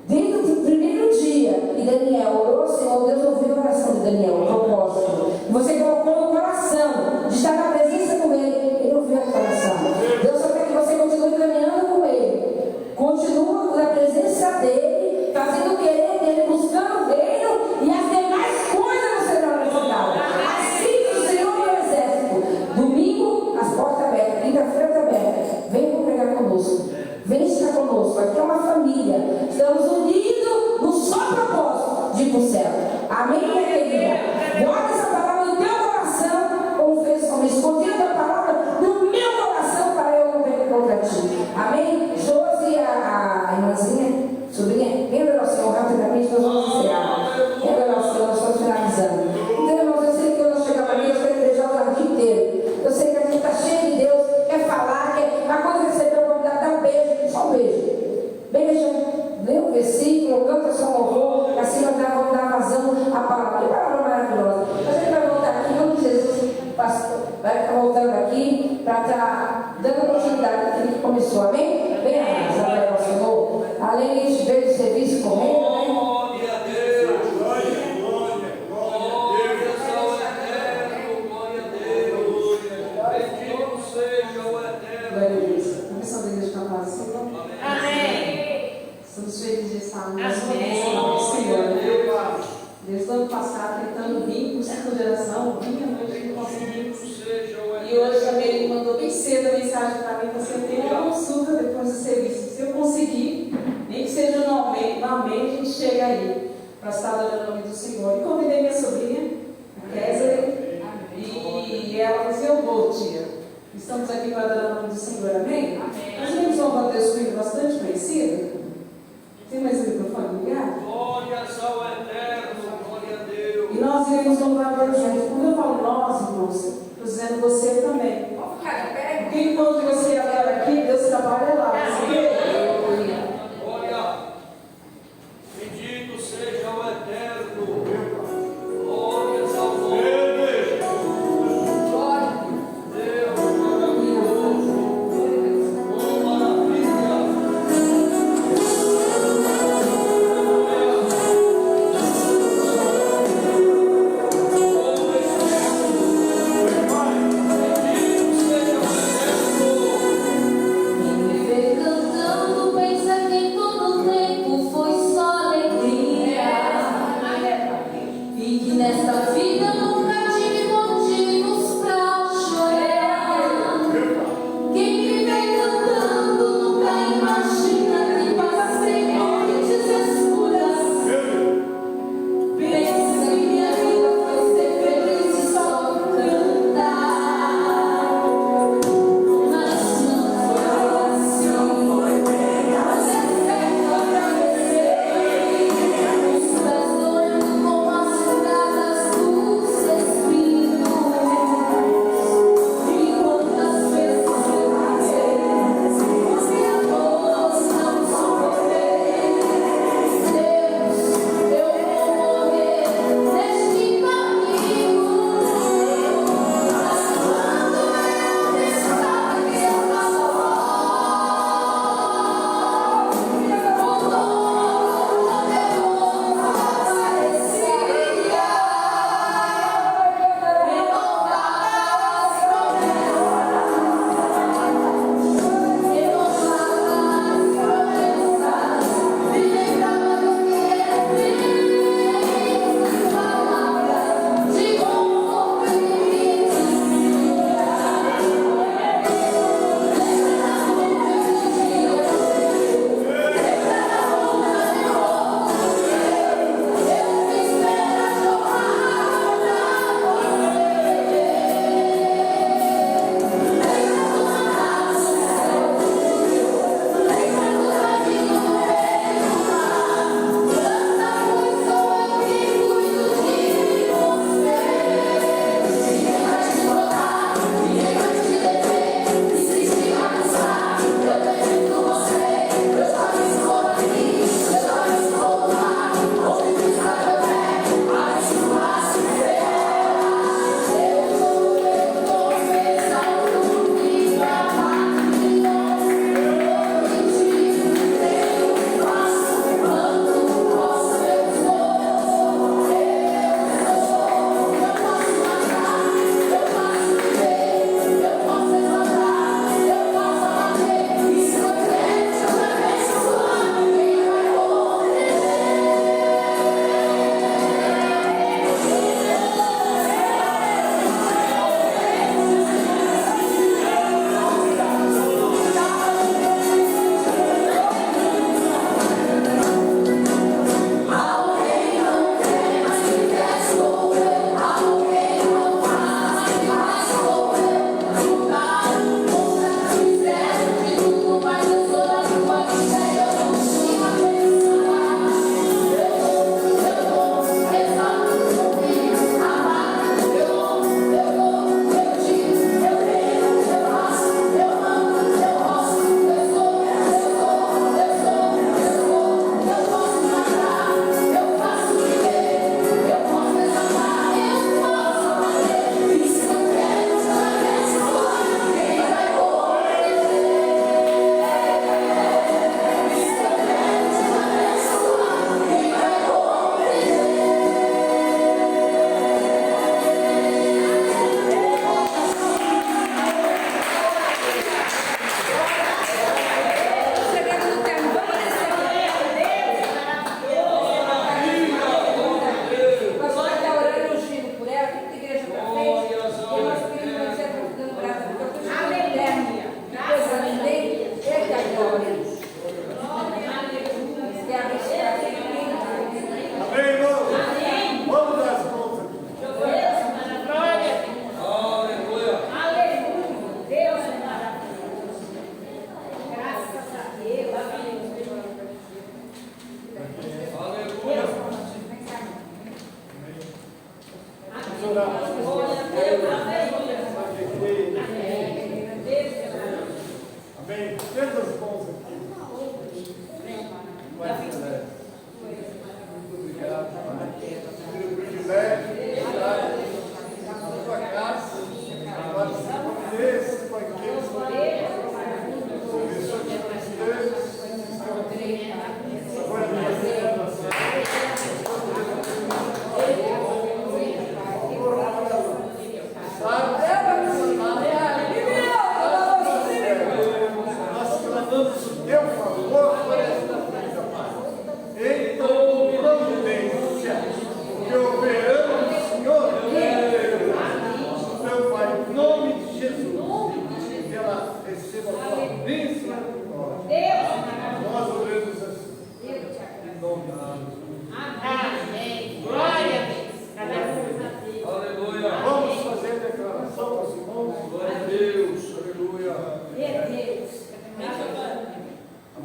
desde o primeiro dia que Daniel orou, Senhor, Deus ouviu a oração de Daniel, o propósito. Você colocou no coração de estar na presença com Ele. Ele ouviu a oração. Deus só quer que você continue caminhando com Ele. Continua na presença dEle, fazendo o querer dEle, buscando o reino, e as demais coisas não serão acrescentadas. Assim diz o Senhor do Exército. Domingo, as portas abertas. Quinta-feira aberta. Venha congregar conosco. Vem estar conosco. Aqui é uma família. Estamos unidos no só propósito de ir para o céu. Amém, minha querida? Guarda essa palavra no teu coração, como fez como escondendo a palavra no meu coração para eu não pecar contra ti. Amém? Josi, a irmãzinha, sobrinha, vem adorar o Senhor rapidamente, nós vamos encerrar. Vem adorar o Senhor, nós estamos finalizando. Então, irmãos, eu sei que quando nós chegamos aqui, eu quero desejar o jardim inteiro. Eu sei que a gente está cheio de Deus, quer falar, mas quando receber a oportunidade, dá um beijo, só um beijo. Beija, lê um versículo, canta só um louvor, assim nós vamos dar vazão à palavra. Que palavra maravilhosa. A gente vai voltar aqui, em nome de Jesus, pastor, vai estar voltando aqui para estar dando continuidade àquilo que começou. Amém? Vem a Isabel, ao Senhor. Além de ver o serviço correndo, né? Glória a Deus. Glória ao Eterno. Glória a Deus. Bendito seja o Eterno. Glória a Deus. Começando a igreja cantar assim, vamos? Amém. Estamos felizes de estar no Amém. Senhor. Desde o ano passado, tentando vir com 5 geração, vinha, mas não conseguimos. E hoje também ele mandou bem cedo a mensagem para mim: você tem uma consulta depois do serviço. Se eu conseguir, nem que seja no amém, a gente chega aí para estar dando o nome do Senhor. E convidei minha sobrinha, a Kézia, e ela falou assim: eu vou, tia. Estamos aqui para dar o nome do Senhor, amém? Nós temos um Deus comigo bastante conhecido. Tem mais um microfone ligado? Glórias ao Eterno, glória a Deus. E nós iremos louvar a Deus juntos. Quando eu falo nós, irmãos, estou dizendo você também. Porque enquanto você adora aqui, Deus trabalha lá. Glória. Bendito seja o Eterno. Glórias ao nome de Deus. Oh, maravilha. Oh,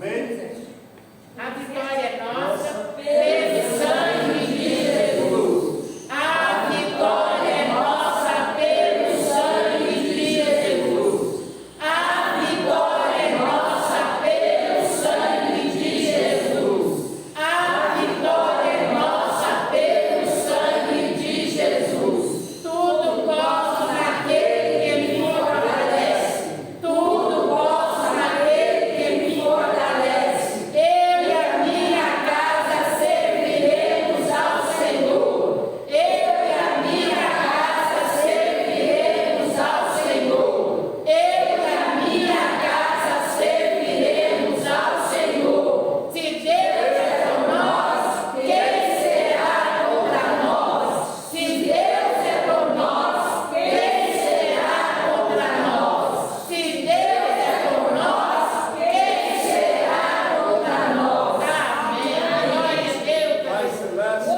Amém? A vitória é nossa pelo sangue de Jesus. A vitória é nossa pelo sangue de Jesus. A vitória é nossa pelo sangue de Jesus. A vitória é nossa pelo sangue de Jesus. Tudo posso naquele que me fortalece. Tudo posso naquele que me fortalece. Eu e a minha casa serviremos ao Senhor. Eu e a minha casa serviremos ao Senhor. Eu e a minha casa serviremos ao Senhor. Se Deus é por nós, quem será contra nós? Se Deus é por nós, quem será contra nós? Se Deus é por nós, quem será contra nós? Amém. Glória a Deus. Pai Celeste,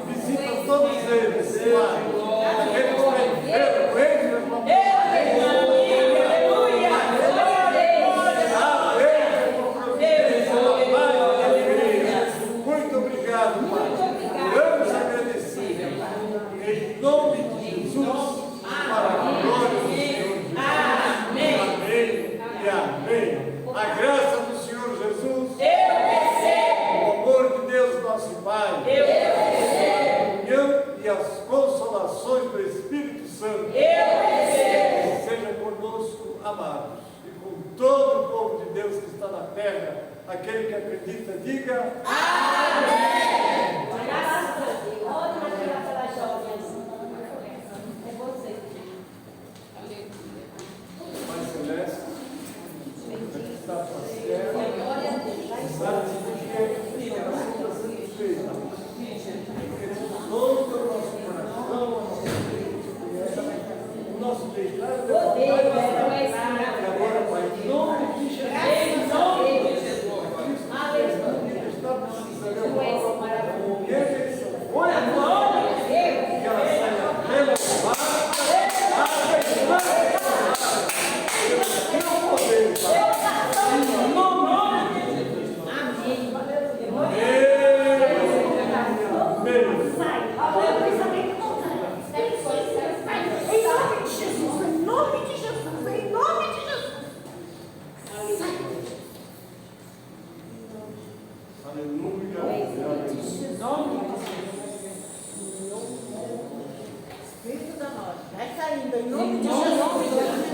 visita todos eles, Pai. Aqueles que creram, muito obrigado, Pai. Vamos agradecer. Em nome de Jesus, para a glória do Senhor. Amém. Amém e amém. A graça do Senhor Jesus, Eu recebo. o amor de Deus, nosso Pai, Eu a comunhão e as consolações do Espírito Santo recebo. seja conosco, amados, e com todo o povo de Deus que está na terra. Aquele que acredita, diga Amém. Graças a Deus. Olha aquela jovem. É você. Pai Celeste, que está para terra, Glória a Deus. sabe que é satisfeita. Porque todo o nosso coração, o nosso desejo, e agora, Pai, em nome de Jesus, está precisando de uma palavra que eles foi agora, que ela saia renovada, Espírito da morte, vai saindo em nome de Jesus.